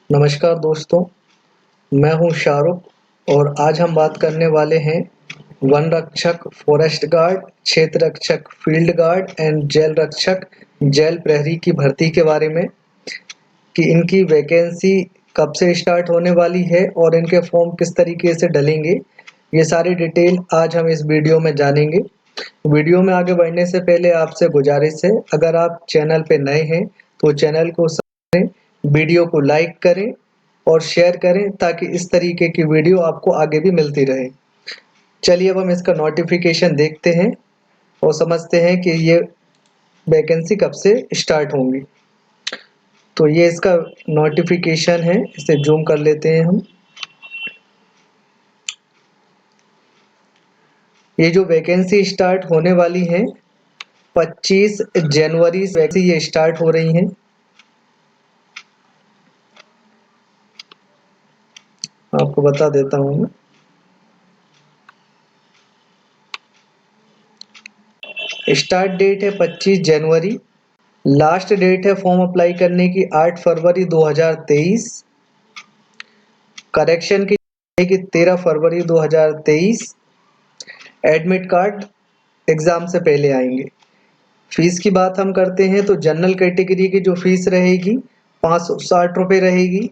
नमस्कार दोस्तों, मैं हूं शाहरुख और आज हम बात करने वाले हैं वन रक्षक फॉरेस्ट गार्ड, क्षेत्र रक्षक फील्ड गार्ड एंड जेल रक्षक जेल प्रहरी की भर्ती के बारे में कि इनकी वैकेंसी कब से स्टार्ट होने वाली है और इनके फॉर्म किस तरीके से डलेंगे। ये सारी डिटेल आज हम इस वीडियो में जानेंगे। वीडियो में आगे बढ़ने से पहले आपसे गुजारिश है, अगर आप चैनल पे नए हैं तो चैनल को सब्सक्राइब करें, वीडियो को लाइक करें और शेयर करें ताकि इस तरीके की वीडियो आपको आगे भी मिलती रहे। चलिए अब हम इसका नोटिफिकेशन देखते हैं और समझते हैं कि ये वैकेंसी कब से स्टार्ट होंगी। तो ये इसका नोटिफिकेशन है, इसे जूम कर लेते हैं हम। ये जो वैकेंसी स्टार्ट होने वाली है 25 जनवरी से ये स्टार्ट हो रही हैं। आपको बता देता हूँ मैं। स्टार्ट डेट है 25 जनवरी, लास्ट डेट है फॉर्म अप्लाई करने की 8 फरवरी 2023, करेक्शन की है कि 13 फरवरी 2023। एडमिट कार्ड एग्ज़ाम से पहले आएंगे। फीस की बात हम करते हैं तो जनरल कैटेगरी की जो फीस रहेगी 560 रुपये रहेगी,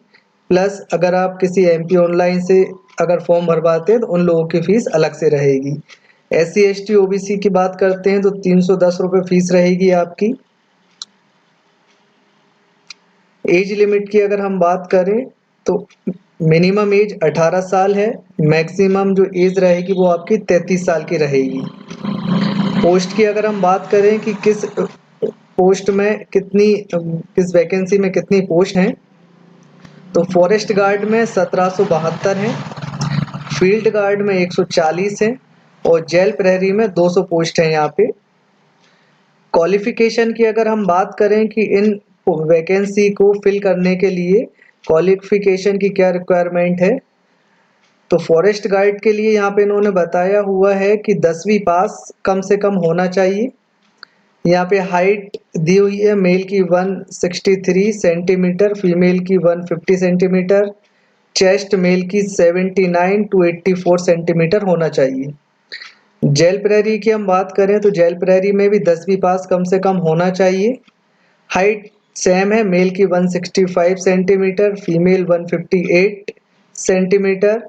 प्लस अगर आप किसी एमपी ऑनलाइन से अगर फॉर्म भरवाते हैं तो उन लोगों की फीस अलग से रहेगी। SC ST OBC की बात करते हैं तो 310 रुपये फीस रहेगी आपकी। एज लिमिट की अगर हम बात करें तो मिनिमम एज 18 साल है, मैक्सिमम जो एज रहेगी वो आपकी 33 साल की रहेगी। पोस्ट की अगर हम बात करें कि किस पोस्ट में किस वैकेंसी में कितनी पोस्ट हैं, तो फॉरेस्ट गार्ड में 1772 हैं, फील्ड गार्ड में 140 हैं और जेल प्रहरी में 200 पोस्ट हैं यहाँ पे। क्वालिफिकेशन की अगर हम बात करें कि इन वैकेंसी को फिल करने के लिए क्वालिफिकेशन की क्या रिक्वायरमेंट है, तो फॉरेस्ट गार्ड के लिए यहाँ पे इन्होंने बताया हुआ है कि 10वीं पास कम से कम होना चाहिए। यहाँ पे हाइट दी हुई है, मेल की 163 सेंटीमीटर, फीमेल की 150 सेंटीमीटर, चेस्ट मेल की 79 टू 84 सेंटीमीटर होना चाहिए। जेल प्रहरी की हम बात करें तो जेल प्रहरी में भी 10वीं पास कम से कम होना चाहिए। हाइट सेम है, मेल की 165 centimetre, female 158 centimetre,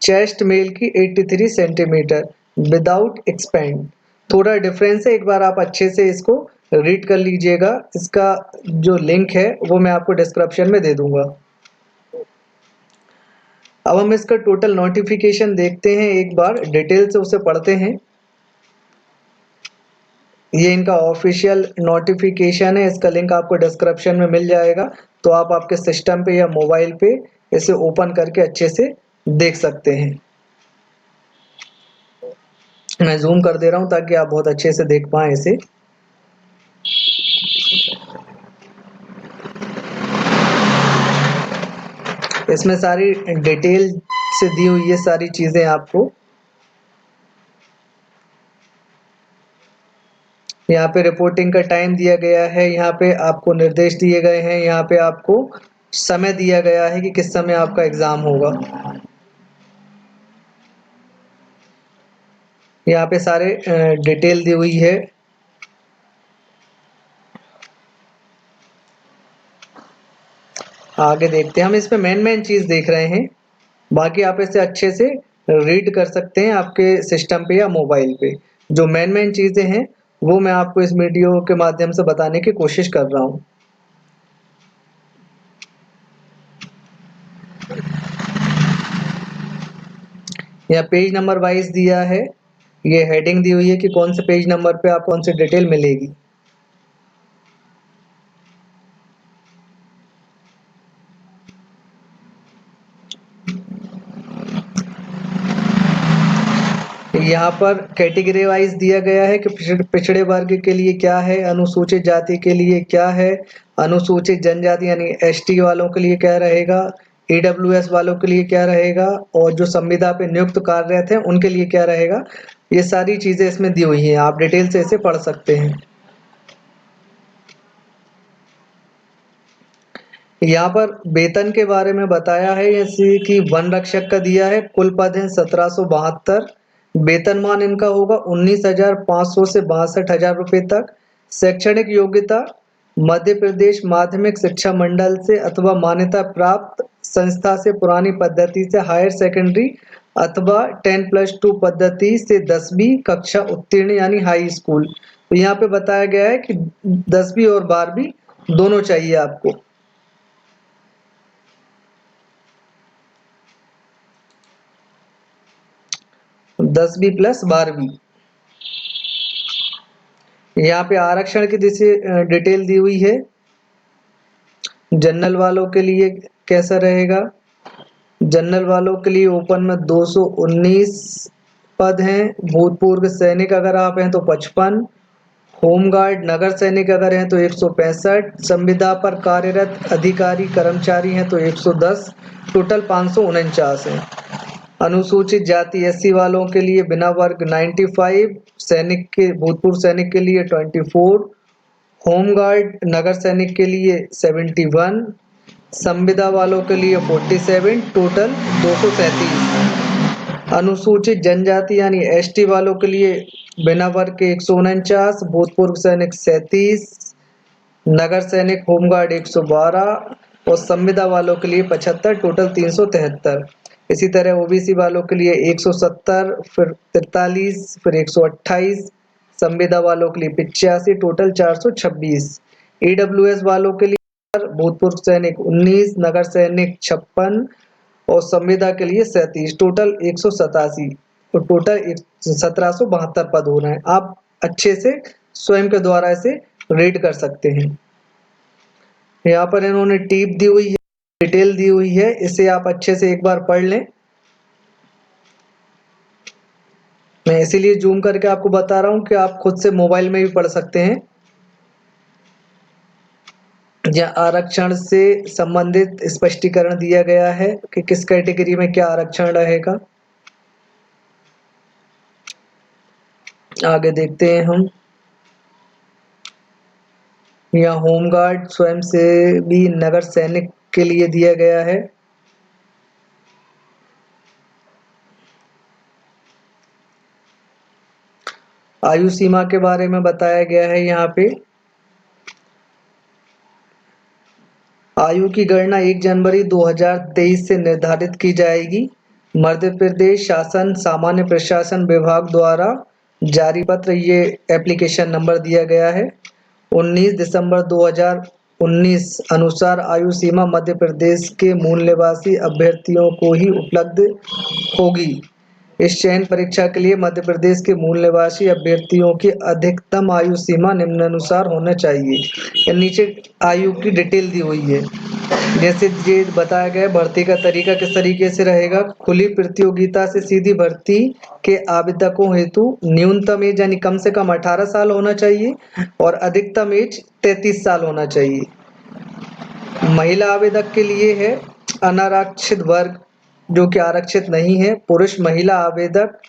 chest male की 83 सेंटीमीटर विदाउट एक्सपेंड। थोड़ा डिफरेंस है, एक बार आप अच्छे से इसको रीड कर लीजिएगा। इसका जो लिंक है वो मैं आपको डिस्क्रिप्शन में दे दूंगा। अब हम इसका टोटल नोटिफिकेशन देखते हैं, एक बार डिटेल से उसे पढ़ते हैं। ये इनका ऑफिशियल नोटिफिकेशन है, इसका लिंक आपको डिस्क्रिप्शन में मिल जाएगा, तो आप आपके सिस्टम पे या मोबाइल पे इसे ओपन करके अच्छे से देख सकते हैं। मैं जूम कर दे रहा हूं ताकि आप बहुत अच्छे से देख पाएं इसे। इसमें सारी डिटेल से दी हुई ये सारी चीजें आपको। यहाँ पे रिपोर्टिंग का टाइम दिया गया है, यहाँ पे आपको निर्देश दिए गए हैं, यहाँ पे आपको समय दिया गया है कि किस समय आपका एग्जाम होगा। यहाँ पे सारे डिटेल दी हुई है। आगे देखते हैं, हम इसमें मेन चीज देख रहे हैं, बाकी आप इसे अच्छे से रीड कर सकते हैं आपके सिस्टम पे या मोबाइल पे। जो मेन चीजें हैं वो मैं आपको इस वीडियो के माध्यम से बताने की कोशिश कर रहा हूँ। यहाँ पेज नंबर वाइज दिया है, ये हेडिंग दी हुई है कि कौन से पेज नंबर पे आप कौन सी डिटेल मिलेगी। यहाँ पर कैटेगरी वाइज दिया गया है कि पिछड़े वर्ग के लिए क्या है, अनुसूचित जाति के लिए क्या है, अनुसूचित जनजाति यानी ST वालों के लिए क्या रहेगा, EWS वालों के लिए क्या रहेगा और जो संविदा पे नियुक्त कार्यरत हैं उनके लिए क्या रहेगा। ये सारी चीजें इसमें दी हुई हैं, आप डिटेल से इसे पढ़ सकते हैं। यहाँ पर वेतन के बारे में बताया है, जैसे कि वन रक्षक का दिया है, कुल पद हैं 1772। वेतनमान इनका होगा 19,500 से 62,000 रुपये तक। शैक्षणिक योग्यता मध्य प्रदेश माध्यमिक शिक्षा मंडल से अथवा मान्यता प्राप्त संस्था से पुरानी पद्धति से हायर सेकेंडरी अथवा 10+2 पद्धति से 10वीं कक्षा उत्तीर्ण यानी हाई स्कूल। तो यहाँ पे बताया गया है कि 10वीं और 12वीं दोनों चाहिए आपको। 10वीं प्लस 12वीं। यहाँ पे आरक्षण की डिटेल दी हुई है। जनरल वालों के लिए कैसा रहेगा? जनरल वालों के लिए ओपन में 219 पद हैं। भूतपूर्व सैनिक अगर आप हैं तो 55। होमगार्ड नगर सैनिक अगर हैं तो 165। संविदा पर कार्यरत अधिकारी कर्मचारी हैं तो 110। टोटल 549 हैं। अनुसूचित जाति एससी वालों के लिए बिना वर्ग 95। सैनिक के भूतपूर्व सैनिक के लिए 24। होमगार्ड नगर सैनिक के लिए 71। संविदा वालों के लिए 47। टोटल 237। अनुसूचित जनजाति यानी एसटी वालों के लिए बिना वर्ग के 149। भूतपूर्व सैनिक 37। नगर सैनिक होमगार्ड 112 और संविदा वालों के लिए 75। टोटल 373। इसी तरह ओबीसी वालों के लिए 170, फिर 43, फिर 128। संविदा वालों के लिए 85। टोटल 426। ईडब्ल्यूएस वालों के लिए भूतपूर्व सैनिक 19, नगर सैनिक 56 और संविदा के लिए 37। टोटल 187 और टोटल 1772 पद हो रहे हैं। आप अच्छे से स्वयं के द्वारा इसे रीड कर सकते हैं। यहाँ पर इन्होंने टिप दी हुई है, डिटेल दी हुई है, इसे आप अच्छे से एक बार पढ़ लें। मैं इसीलिए जूम करके आपको बता रहा हूँ कि आप खुद से मोबाइल में भी पढ़ सकते हैं। जहाँ आरक्षण से संबंधित स्पष्टीकरण दिया गया है कि किस कैटेगरी में क्या आरक्षण रहेगा। आगे देखते हैं हम। यहाँ होमगार्ड स्वयं से भी नगर सैनिक के लिए दिया गया है। आयु सीमा के बारे में बताया गया है। यहाँ पे आयु की गणना 1 जनवरी 2023 से निर्धारित की जाएगी। मध्य प्रदेश शासन सामान्य प्रशासन विभाग द्वारा जारी पत्र, ये एप्लीकेशन नंबर दिया गया है, 19 दिसंबर 2019 अनुसार आयु सीमा मध्य प्रदेश के मूल निवासी अभ्यर्थियों को ही उपलब्ध होगी। इस चयन परीक्षा के लिए मध्य प्रदेश के मूल निवासी अभ्यर्थियों की अधिकतम आयु सीमा निम्नानुसार होना चाहिए। या नीचे आयु की डिटेल दी हुई है। जैसे ये बताया गया भर्ती का तरीका किस तरीके से रहेगा। खुली प्रतियोगिता से सीधी भर्ती के आवेदकों हेतु न्यूनतम एज यानी कम से कम 18 साल होना चाहिए और अधिकतम एज 33 साल होना चाहिए। महिला आवेदक के लिए है अनारक्षित वर्ग जो कि आरक्षित नहीं है। पुरुष महिला आवेदक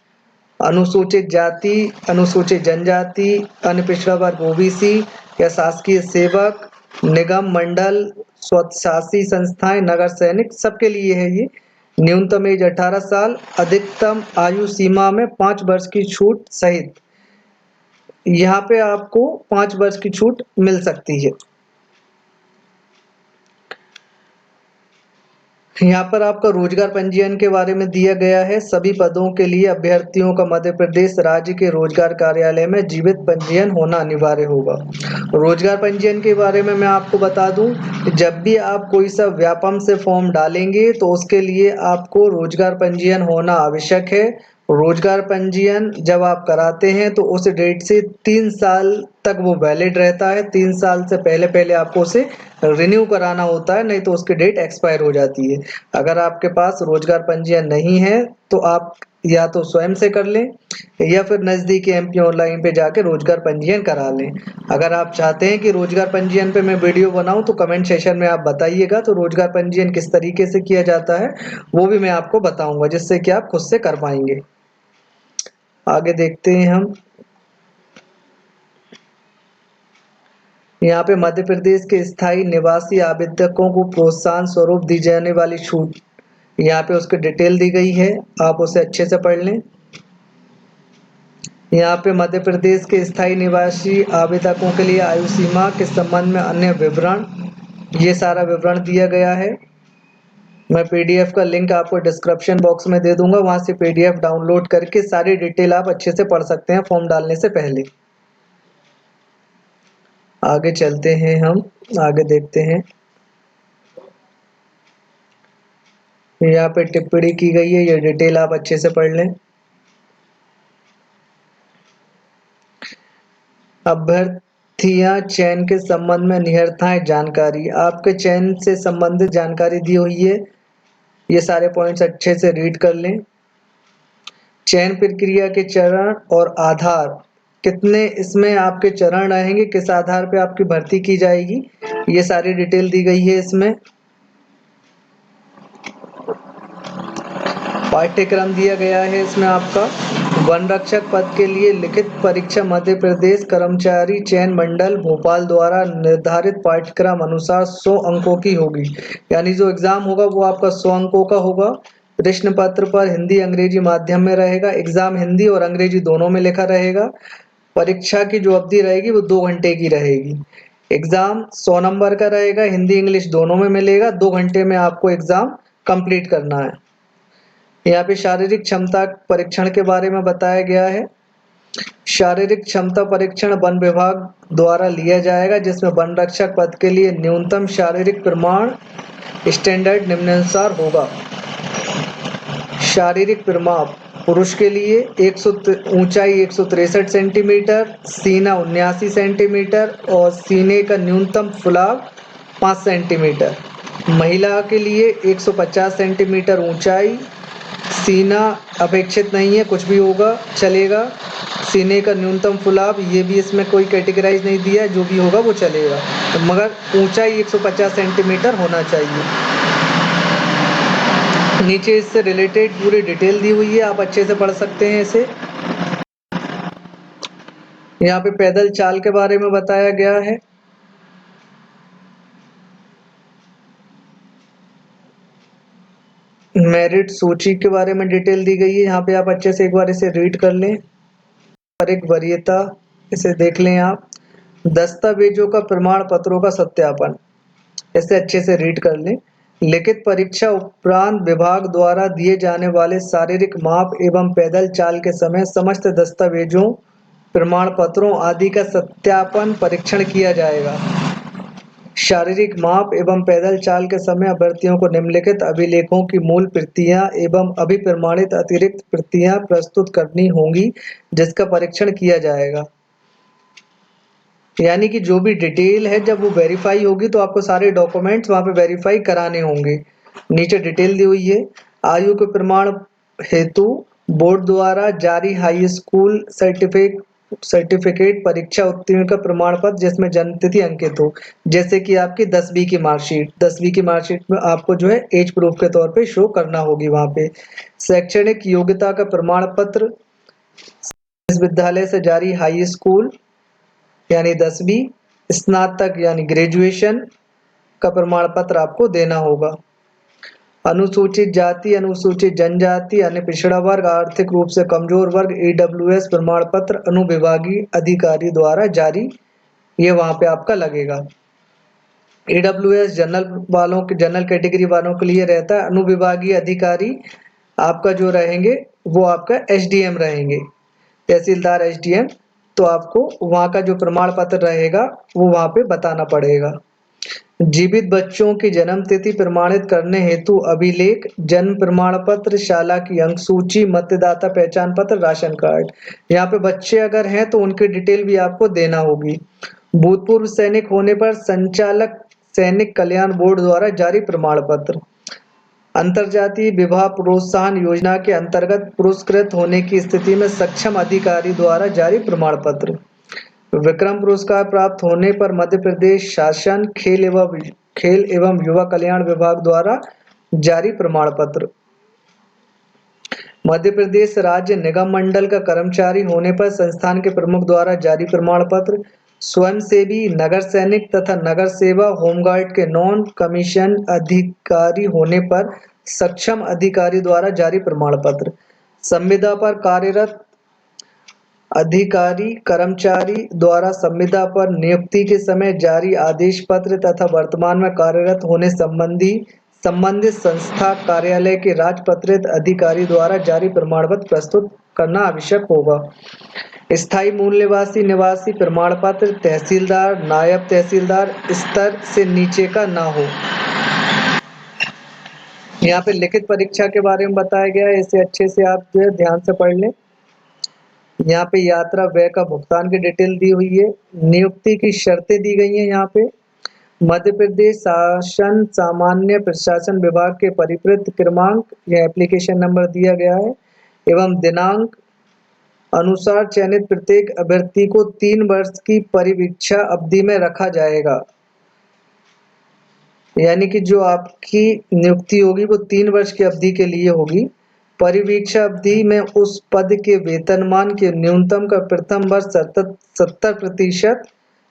अनुसूचित जाति, अनुसूचित जनजाति, अन्य पिछड़ा वर्ग ओबीसी या शासकीय सेवक, निगम मंडल, स्वशासी संस्थाएं, नगर सैनिक, सबके लिए है ये। न्यूनतम एज 18 साल, अधिकतम आयु सीमा में 5 वर्ष की छूट सहित यहाँ पे आपको 5 वर्ष की छूट मिल सकती है। यहाँ पर आपका रोजगार पंजीयन के बारे में दिया गया है। सभी पदों के लिए अभ्यर्थियों का मध्य प्रदेश राज्य के रोजगार कार्यालय में जीवित पंजीयन होना अनिवार्य होगा। रोजगार पंजीयन के बारे में मैं आपको बता दूं, जब भी आप कोई सा व्यापम से फॉर्म डालेंगे तो उसके लिए आपको रोजगार पंजीयन होना आवश्यक है। रोजगार पंजीयन जब आप कराते हैं तो उस डेट से 3 साल तक वो वैलिड रहता है। 3 साल से पहले पहले आपको उसे रिन्यू कराना होता है, नहीं तो उसकी डेट एक्सपायर हो जाती है। अगर आपके पास रोजगार पंजीयन नहीं है तो आप या तो स्वयं से कर लें या फिर नज़दीकी एमपी ऑनलाइन पे जाके रोजगार पंजीयन करा लें। अगर आप चाहते हैं कि रोजगार पंजीयन पे मैं वीडियो बनाऊं तो कमेंट सेशन में आप बताइएगा, तो रोजगार पंजीयन किस तरीके से किया जाता है वो भी मैं आपको बताऊंगा, जिससे कि आप खुद से कर पाएंगे। आगे देखते हैं हम। यहाँ पे मध्य प्रदेश के स्थायी निवासी आवेदकों को प्रोत्साहन स्वरूप दी जाने वाली छूट, यहाँ पे उसकी डिटेल दी गई है, आप उसे अच्छे से पढ़ लें। यहाँ पे मध्य प्रदेश के स्थायी निवासी आवेदकों के लिए आयु सीमा के संबंध में अन्य विवरण, ये सारा विवरण दिया गया है। मैं पीडीएफ का लिंक आपको डिस्क्रिप्शन बॉक्स में दे दूंगा, वहां से पीडीएफ डाउनलोड करके सारी डिटेल आप अच्छे से पढ़ सकते हैं फॉर्म डालने से पहले। आगे चलते हैं, हम आगे देखते हैं। यहाँ पे टिप्पणी की गई है, ये डिटेल आप अच्छे से पढ़ लें। अभ्यर्थियां चयन के संबंध में निहितार्थ जानकारी, आपके चयन से संबंधित जानकारी दी हुई है, ये सारे पॉइंट्स अच्छे से रीड कर लें। चयन प्रक्रिया के चरण और आधार, कितने इसमें आपके चरण रहेंगे, किस आधार पे आपकी भर्ती की जाएगी, ये सारी डिटेल दी गई है इसमें। पाठ्यक्रम दिया गया है इसमें आपका। वन रक्षक पद के लिए लिखित परीक्षा मध्य प्रदेश कर्मचारी चयन मंडल भोपाल द्वारा निर्धारित पाठ्यक्रम अनुसार 100 अंकों की होगी, यानी जो एग्जाम होगा वो आपका 100 अंकों का होगा। प्रश्न पत्र पर हिंदी अंग्रेजी माध्यम में रहेगा, एग्जाम हिंदी और अंग्रेजी दोनों में लिखा रहेगा। परीक्षा की जो अवधि रहेगी वो 2 घंटे की रहेगी। एग्जाम 100 नंबर का रहेगा, हिंदी इंग्लिश दोनों में मिलेगा, 2 घंटे में आपको एग्जाम कंप्लीट करना है। यहाँ पे शारीरिक क्षमता परीक्षण के बारे में बताया गया है। शारीरिक क्षमता परीक्षण वन विभाग द्वारा लिया जाएगा, जिसमें वन रक्षक पद के लिए न्यूनतम शारीरिक प्रमाण स्टैंडर्ड निम्नानुसार होगा। शारीरिक प्रमाप पुरुष के लिए ऊंचाई 163 सेंटीमीटर, सीना 79 सेंटीमीटर और सीने का न्यूनतम फुलाव 5 सेंटीमीटर। महिला के लिए 150 सेंटीमीटर ऊंचाई, सीना अपेक्षित नहीं है, कुछ भी होगा चलेगा। सीने का न्यूनतम फुलाव, ये भी इसमें कोई कैटेगराइज नहीं दिया है, जो भी होगा वो चलेगा, मगर ऊंचाई 150 सेंटीमीटर होना चाहिए। नीचे इससे रिलेटेड पूरी डिटेल दी हुई है, आप अच्छे से पढ़ सकते हैं इसे। यहाँ पे पैदल चाल के बारे में बताया गया है। मेरिट सूची के बारे में डिटेल दी गई है, यहाँ पे आप अच्छे से एक बार इसे रीड कर लें। और एक वरीयता, इसे देख लें आप। दस्तावेजों का प्रमाण पत्रों का सत्यापन, इसे अच्छे से रीड कर लें। लिखित परीक्षा उपरांत विभाग द्वारा दिए जाने वाले शारीरिक माप एवं पैदल चाल के समय समस्त दस्तावेजों प्रमाण पत्रों आदि का सत्यापन परीक्षण किया जाएगा। शारीरिक माप एवं पैदल चाल के समय अभ्यर्थियों को निम्नलिखित अभिलेखों की मूल प्रतियां एवं अभिप्रमाणित अतिरिक्त प्रतियां प्रस्तुत करनी होंगी, जिसका परीक्षण किया जाएगा। यानी कि जो भी डिटेल है, जब वो वेरीफाई होगी तो आपको सारे डॉक्यूमेंट्स वहां पे वेरीफाई कराने होंगे। नीचे डिटेल दी हुई है। आयु के प्रमाण हेतु बोर्ड द्वारा जारी हाई स्कूल सर्टिफिकेट परीक्षा उत्तीर्ण का प्रमाण पत्र जिसमें जन्म तिथि अंकित हो, जैसे कि आपकी 10वीं की मार्कशीट, 10वीं की मार्कशीट में आपको जो है एज प्रूफ के तौर पे शो करना होगी वहां पे। शैक्षणिक योग्यता का प्रमाण पत्र इस विद्यालय से जारी हाई स्कूल यानी 10वीं, स्नातक यानी ग्रेजुएशन का प्रमाण पत्र आपको देना होगा। अनुसूचित जाति, अनुसूचित जनजाति, अन्य पिछड़ा वर्ग, आर्थिक रूप से कमजोर वर्ग, ईडब्ल्यूएस प्रमाण पत्र अनुविभागीय अधिकारी द्वारा जारी, ये वहां पे आपका लगेगा। ईडब्ल्यूएस जनरल कैटेगरी वालों के लिए रहता है। अनुविभागीय अधिकारी आपका जो रहेंगे वो आपका एसडीएम रहेंगे, तहसीलदार एसडीएम, तो आपको वहां का जो प्रमाण पत्र रहेगा वो वहां पे बताना पड़ेगा। जीवित बच्चों की जन्म तिथि प्रमाणित करने हेतु अभिलेख, जन्म प्रमाण पत्र, शाला की अंक सूची, मतदाता पहचान पत्र, राशन कार्ड। यहाँ पे बच्चे अगर हैं तो उनकी डिटेल भी आपको देना होगी। भूतपूर्व सैनिक होने पर संचालक सैनिक कल्याण बोर्ड द्वारा जारी प्रमाण पत्र। अंतरजातीय विवाह प्रोत्साहन योजना के अंतर्गत पुरस्कृत होने की स्थिति में सक्षम अधिकारी द्वारा जारी प्रमाण पत्र। विक्रम पुरस्कार प्राप्त होने पर मध्य प्रदेश शासन खेल एवं युवा कल्याण विभाग द्वारा जारी प्रमाण पत्र। मध्य प्रदेश राज्य निगम मंडल का कर्मचारी होने पर संस्थान के प्रमुख द्वारा जारी प्रमाण पत्र। स्वयंसेवी, नगर सैनिक तथा नगर सेवा होमगार्ड के नॉन कमीशन अधिकारी होने पर सक्षम अधिकारी द्वारा जारी प्रमाण पत्र। संविदा पर कार्यरत अधिकारी कर्मचारी द्वारा संविदा पर नियुक्ति के समय जारी आदेश पत्र तथा वर्तमान में कार्यरत होने संबंधित संस्था कार्यालय के राजपत्रित अधिकारी द्वारा जारी प्रमाण पत्र प्रस्तुत करना आवश्यक होगा। स्थायी मूल निवासी निवासी प्रमाण पत्र तहसीलदार नायब तहसीलदार स्तर से नीचे का ना हो। यहाँ पे लिखित परीक्षा के बारे में बताया गया है, इसे अच्छे से आप जो है ध्यान से पढ़ लें। यहाँ पे यात्रा व्यय का भुगतान की डिटेल दी हुई है। नियुक्ति की शर्तें दी गई हैं। यहाँ पे मध्य प्रदेश शासन सामान्य प्रशासन विभाग के परिपत्र क्रमांक या एप्लीकेशन नंबर दिया गया है एवं दिनांक अनुसार चयनित प्रत्येक अभ्यर्थी को 3 वर्ष की परिवीक्षा अवधि में रखा जाएगा। यानी कि जो आपकी नियुक्ति होगी वो 3 वर्ष की अवधि के लिए होगी। परिवीक्षा अवधि में उस पद के वेतनमान के न्यूनतम का प्रथम वर्ष 70%,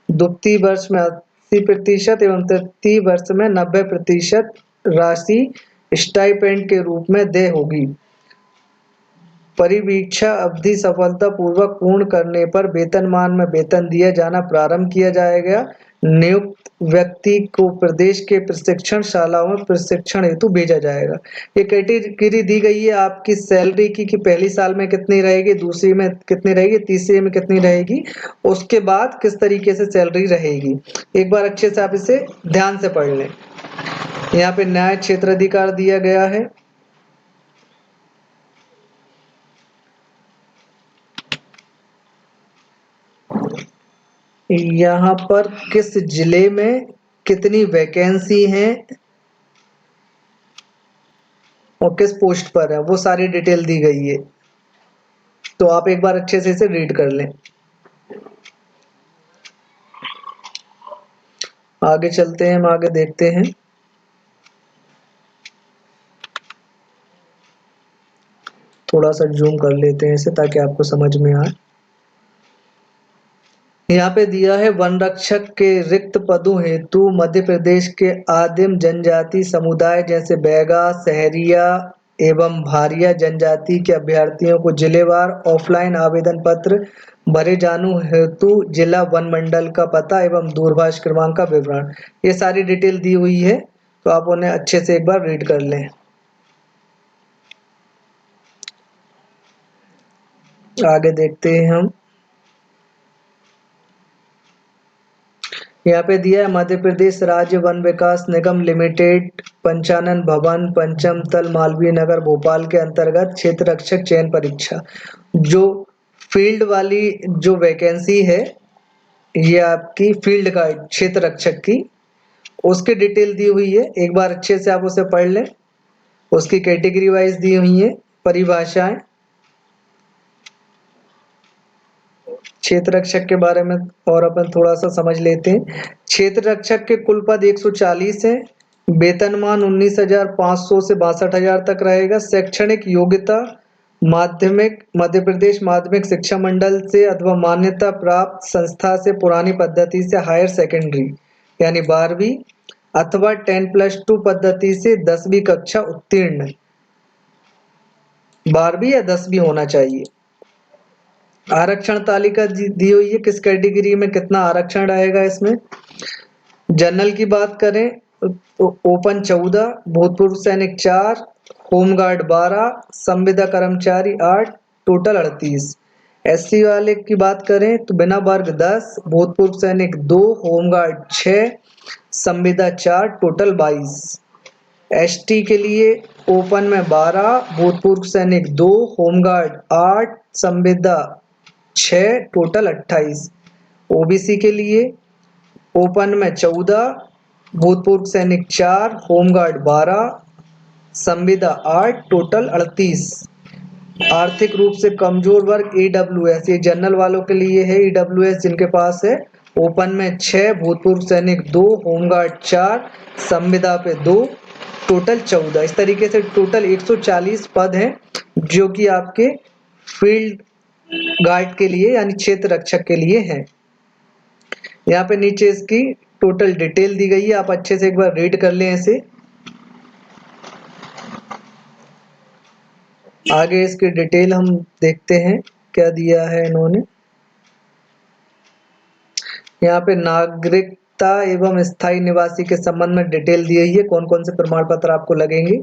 द्वितीय वर्ष में 80% एवं तृतीय वर्ष में 90% राशि स्टाइपेंड के रूप में देय होगी। परिवीक्षा अवधि सफलतापूर्वक पूर्ण करने पर वेतनमान में वेतन दिया जाना प्रारंभ किया जाएगा। नियुक्त व्यक्ति को प्रदेश के प्रशिक्षण शालाओं में प्रशिक्षण हेतु भेजा जाएगा। ये कैटेगरी दी गई है आपकी सैलरी की कि पहली साल में कितनी रहेगी, दूसरी में कितनी रहेगी, तीसरी में कितनी रहेगी, उसके बाद किस तरीके से सैलरी रहेगी। एक बार अच्छे से आप इसे ध्यान से पढ़ लें। यहाँ पे न्याय क्षेत्र अधिकार दिया गया है। यहाँ पर किस जिले में कितनी वैकेंसी है और किस पोस्ट पर है वो सारी डिटेल दी गई है, तो आप एक बार अच्छे से इसे रीड कर लें। आगे चलते हैं, हम आगे देखते हैं। थोड़ा सा जूम कर लेते हैं इसे ताकि आपको समझ में आए। यहाँ पे दिया है वन रक्षक के रिक्त पदों हेतु मध्य प्रदेश के आदिम जनजाति समुदाय जैसे बैगा, सहरिया एवं भारिया जनजाति के अभ्यर्थियों को जिलेवार ऑफलाइन आवेदन पत्र भरे जाने हेतु जिला वन मंडल का पता एवं दूरभाष क्रमांक का विवरण, ये सारी डिटेल दी हुई है, तो आप उन्हें अच्छे से एक बार रीड कर लें। आगे देखते हैं हम। यहाँ पे दिया है मध्य प्रदेश राज्य वन विकास निगम लिमिटेड, पंचानन भवन, पंचम तल, मालवीय नगर, भोपाल के अंतर्गत क्षेत्र रक्षक चयन परीक्षा। जो फील्ड वाली जो वैकेंसी है ये आपकी फील्ड गाइड क्षेत्र रक्षक की, उसकी डिटेल दी हुई है। एक बार अच्छे से आप उसे पढ़ लें। उसकी कैटेगरी वाइज दी हुई है परिभाषाएं। क्षेत्र रक्षक के बारे में और अपन थोड़ा सा समझ लेते हैं। क्षेत्र रक्षक के कुल पद 140 है। वेतनमान 19,500 से 62,000 तक रहेगा। शैक्षणिक योग्यता माध्यमिक, मध्य प्रदेश माध्यमिक शिक्षा मंडल से अथवा मान्यता प्राप्त संस्था से पुरानी पद्धति से हायर सेकेंडरी यानी 12वीं अथवा 10+2 पद्धति से 10वीं कक्षा उत्तीर्ण, 12वीं या 10वीं होना चाहिए। आरक्षण तालिका दी हुई है, किस कैटेगरी में कितना आरक्षण रहेगा इसमें। जनरल की बात करें तो ओपन 14, भूतपूर्व सैनिक 4, होमगार्ड 12, संविदा कर्मचारी 8, टोटल 38। एससी वाले की बात करें तो बिना वर्ग 10, भूतपूर्व सैनिक 2, होमगार्ड 6, संविदा 4, टोटल 22। एसटी के लिए ओपन में 12, भूतपूर्व सैनिक 2, होमगार्ड 8, संविदा 6, टोटल 28। ओबीसी के लिए ओपन में 14, भूतपूर्व सैनिक 4, होमगार्ड 12, संविदा 8, टोटल 38। आर्थिक रूप से कमजोर वर्ग ईडब्ल्यूएस, ये जनरल वालों के लिए है। ईडब्ल्यूएस जिनके पास है ओपन में 6, भूतपूर्व सैनिक 2, होमगार्ड 4, संविदा पे 2, टोटल 14। इस तरीके से टोटल 140 पद हैं जो कि आपके फील्ड गार्ड के लिए यानी क्षेत्र रक्षक के लिए हैं। यहाँ पे नीचे इसकी टोटल डिटेल दी गई है, आप अच्छे से एक बार रीड कर लें इसे। आगे इसकी डिटेल हम देखते हैं क्या दिया है इन्होंने। यहाँ पे नागरिकता एवं स्थायी निवासी के संबंध में डिटेल दी हुई है, कौन कौन से प्रमाण पत्र आपको लगेंगे।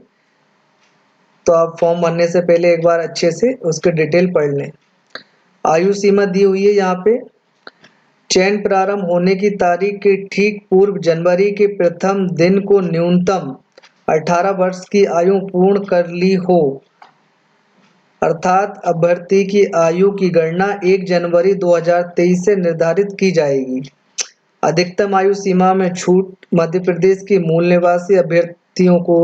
तो आप फॉर्म भरने से पहले एक बार अच्छे से उसके डिटेल पढ़ लें। आयु सीमा दी हुई है यहाँ पे, चयन प्रारंभ होने की तारीख के ठीक पूर्व जनवरी के प्रथम दिन को न्यूनतम 18 वर्ष की आयु पूर्ण कर ली हो, अर्थात अभ्यर्थी की आयु की गणना 1 जनवरी 2023 से निर्धारित की जाएगी। अधिकतम आयु सीमा में छूट मध्य प्रदेश के मूल निवासी अभ्यर्थियों को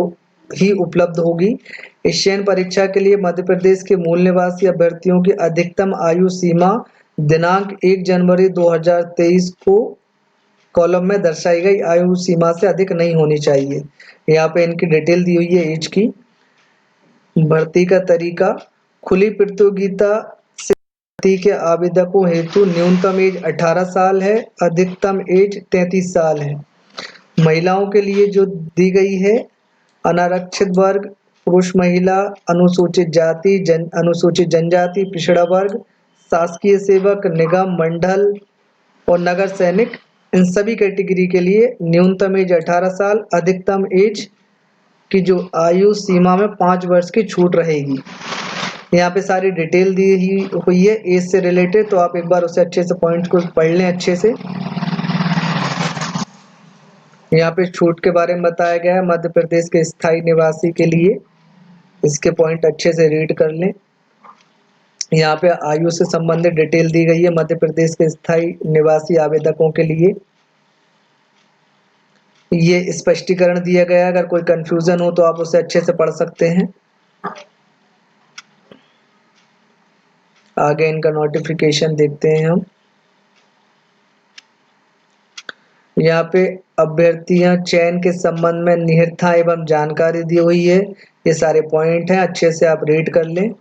ही उपलब्ध होगी। इस चयन परीक्षा के लिए मध्य प्रदेश के मूल निवासी अभ्यर्थियों की अधिकतम आयु सीमा दिनांक 1 जनवरी 2023 को कॉलम में दर्शाई गई आयु सीमा से अधिक नहीं होनी चाहिए। यहाँ पे इनकी डिटेल दी हुई है एज की। भर्ती का तरीका, खुली प्रतियोगिता से भर्ती के आवेदकों हेतु न्यूनतम एज 18 साल है, अधिकतम एज 33 साल है। महिलाओं के लिए जो दी गई है, अनारक्षित वर्ग, पुरुष महिला, अनुसूचित जाति, अनुसूचित जनजाति, पिछड़ा वर्ग, शासकीय सेवक, निगम मंडल और नगर सैनिक, इन सभी कैटेगरी के लिए न्यूनतम एज 18 साल, अधिकतम एज की जो आयु सीमा में 5 वर्ष की छूट रहेगी। यहाँ पे सारी डिटेल दी हुई है एज से रिलेटेड, तो आप एक बार उसे अच्छे से पॉइंट को पढ़ लें अच्छे से। यहाँ पे छूट के बारे में बताया गया है मध्य प्रदेश के स्थायी निवासी के लिए, इसके पॉइंट अच्छे से रीड कर लें। यहाँ पे आयु से संबंधित डिटेल दी गई है मध्य प्रदेश के स्थायी निवासी आवेदकों के लिए। ये स्पष्टीकरण दिया गया है, अगर कोई कंफ्यूजन हो तो आप उसे अच्छे से पढ़ सकते हैं। आगे इनका नोटिफिकेशन देखते हैं हम। यहाँ पे अभ्यर्थियां चयन के संबंध में निहिरता एवं जानकारी दी हुई है, ये सारे पॉइंट हैं, अच्छे से आप रीड कर लें।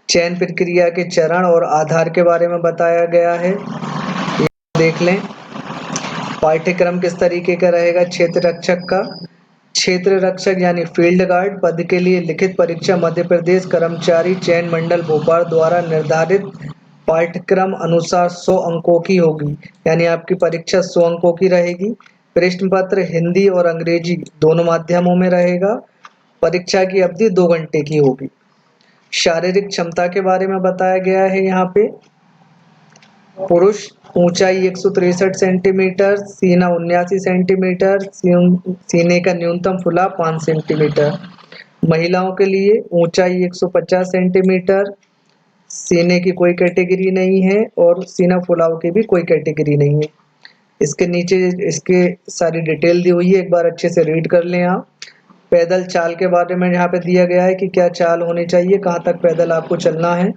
चयन प्रक्रिया के चरण और आधार के बारे में बताया गया है, ये देख लें। पाठ्यक्रम किस तरीके का रहेगा क्षेत्र रक्षक का, क्षेत्र रक्षक यानी फील्ड गार्ड पद के लिए लिखित परीक्षा मध्य प्रदेश कर्मचारी चयन मंडल भोपाल द्वारा निर्धारित पाठ्यक्रम अनुसार 100 अंकों की होगी, यानी आपकी परीक्षा 100 अंकों की रहेगी। प्रश्न पत्र हिंदी और अंग्रेजी दोनों माध्यमों में रहेगा। परीक्षा की अवधि 2 घंटे की होगी। शारीरिक क्षमता के बारे में बताया गया है यहाँ पे, पुरुष ऊंचाई 163 सेंटीमीटर, सीना 79 सेंटीमीटर, सीने का न्यूनतम फुलाव 5 सेंटीमीटर। महिलाओं के लिए ऊंचाई 150 सेंटीमीटर, सीने की कोई कैटेगरी नहीं है और सीना फुलाव की भी कोई कैटेगरी नहीं है। इसके नीचे इसके सारी डिटेल दी हुई है, एक बार अच्छे से रीड कर लें आप। पैदल चाल के बारे में यहाँ पे दिया गया है कि क्या चाल होनी चाहिए, कहाँ तक पैदल आपको चलना है।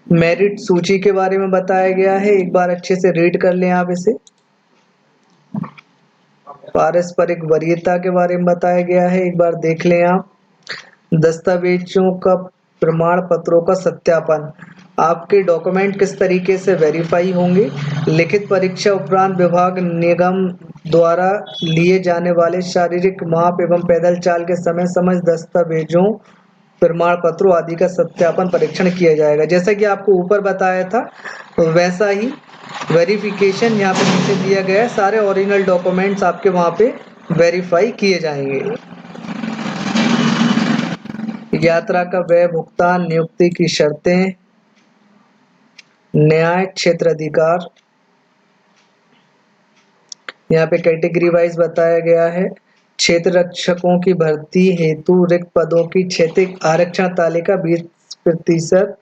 मेरिट सूची के बारे में बताया गया है, एक बार अच्छे से रीड कर लें आप इसे। पारस्परिक वरीयता के बारे में बताया गया है, एक बार देख लें आप। दस्तावेजों का प्रमाण पत्रों का सत्यापन, आपके डॉक्यूमेंट किस तरीके से वेरीफाई होंगे। लिखित परीक्षा उपरांत विभाग निगम द्वारा लिए जाने वाले शारीरिक माप एवं पैदल चाल के समय समझ दस्तावेजों प्रमाण पत्रों आदि का सत्यापन परीक्षण किया जाएगा। जैसा कि आपको ऊपर बताया था वैसा ही वेरिफिकेशन यहाँ पे नीचे दिया गया है, सारे ओरिजिनल डॉक्यूमेंट्स आपके वहाँ पे वेरीफाई किए जाएंगे। यात्रा का व्यय भुगतान, नियुक्ति की शर्तें, न्याय क्षेत्र अधिकार, यहाँ पे कैटेगरी वाइज बताया गया है। क्षेत्र रक्षकों की भर्ती हेतु रिक्त पदों की क्षेत्रीय आरक्षण तालिका 20%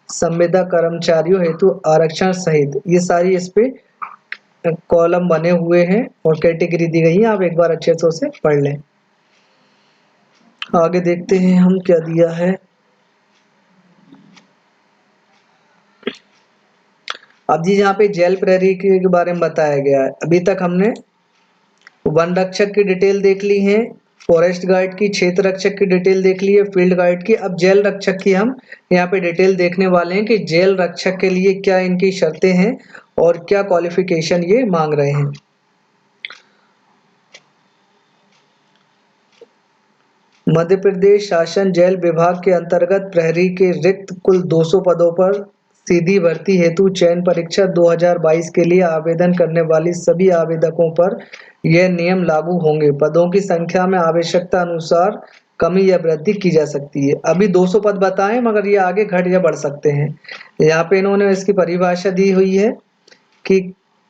संविदा कर्मचारियों हेतु आरक्षण सहित, ये सारी इस पे कॉलम बने हुए हैं और कैटेगरी दी गई है, आप एक बार अच्छे से उसे पढ़ लें। आगे देखते हैं हम क्या दिया है। अब जी यहाँ पे जेल प्रहरी के बारे में बताया गया है। अभी तक हमने वन रक्षक की डिटेल देख ली है, फॉरेस्ट गार्ड की, क्षेत्र रक्षक की डिटेल देख लिए, फील्ड गार्ड की। अब जेल रक्षक की हम यहाँ पे डिटेल देखने वाले हैं कि जेल रक्षक के लिए क्या इनकी शर्तें हैं और क्या क्वालिफिकेशन ये मांग रहे हैं। मध्य प्रदेश शासन जेल विभाग के अंतर्गत प्रहरी के रिक्त कुल 200 पदों पर सीधी भर्ती हेतु चयन परीक्षा 2022 के लिए आवेदन करने वाली सभी आवेदकों पर यह नियम लागू होंगे। पदों की संख्या में आवश्यकता अनुसार कमी या वृद्धि की जा सकती है। अभी 200 पद बताएं, मगर ये आगे घट या बढ़ सकते हैं। यहाँ पे इन्होंने इसकी परिभाषा दी हुई है कि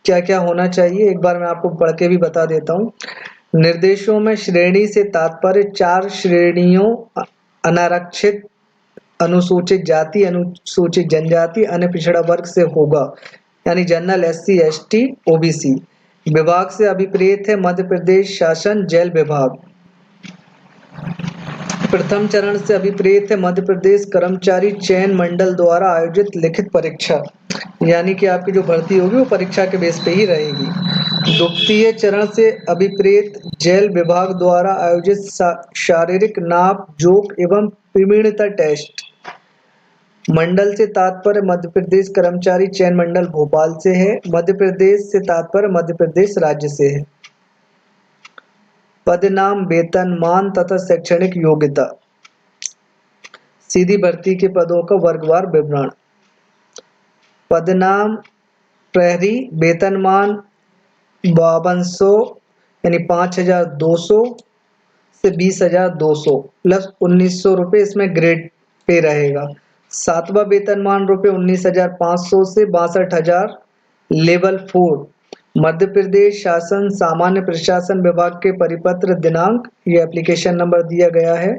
क्या क्या होना चाहिए। एक बार मैं आपको पढ़ के भी बता देता हूँ। निर्देशों में श्रेणी से तात्पर्य 4 श्रेणियों अनारक्षित, अनुसूचित जाति, अनुसूचित जनजाति, अन्य पिछड़ा वर्ग से होगा, यानी जनरल, एससी, एसटी, ओबीसी। विभाग से अभिप्रेत है मध्य प्रदेश शासन जेल विभाग। प्रथम चरण से अभिप्रेत है मध्य प्रदेश कर्मचारी चयन मंडल द्वारा आयोजित लिखित परीक्षा, यानी कि आपकी जो भर्ती होगी वो परीक्षा के बेस पे ही रहेगी। द्वितीय चरण से अभिप्रेत जेल विभाग द्वारा आयोजित शारीरिक नाप जोख एवं प्रवीणता टेस्ट। मंडल से तात्पर्य मध्य प्रदेश कर्मचारी चयन मंडल भोपाल से है। मध्य प्रदेश से तात्पर्य मध्य प्रदेश राज्य से है। पद नाम, वेतनमान तथा शैक्षणिक योग्यता। सीधी भर्ती के पदों का वर्गवार विवरण। पद नाम प्रहरी, वेतनमान 5200 यानी 5200 से 20,200 प्लस 1900 रुपये, इसमें ग्रेड पे रहेगा। 7वां वेतनमान रुपये 19,500 से 62,000 लेवल 4। मध्य प्रदेश शासन सामान्य प्रशासन विभाग के परिपत्र दिनांक, ये एप्लीकेशन नंबर दिया गया है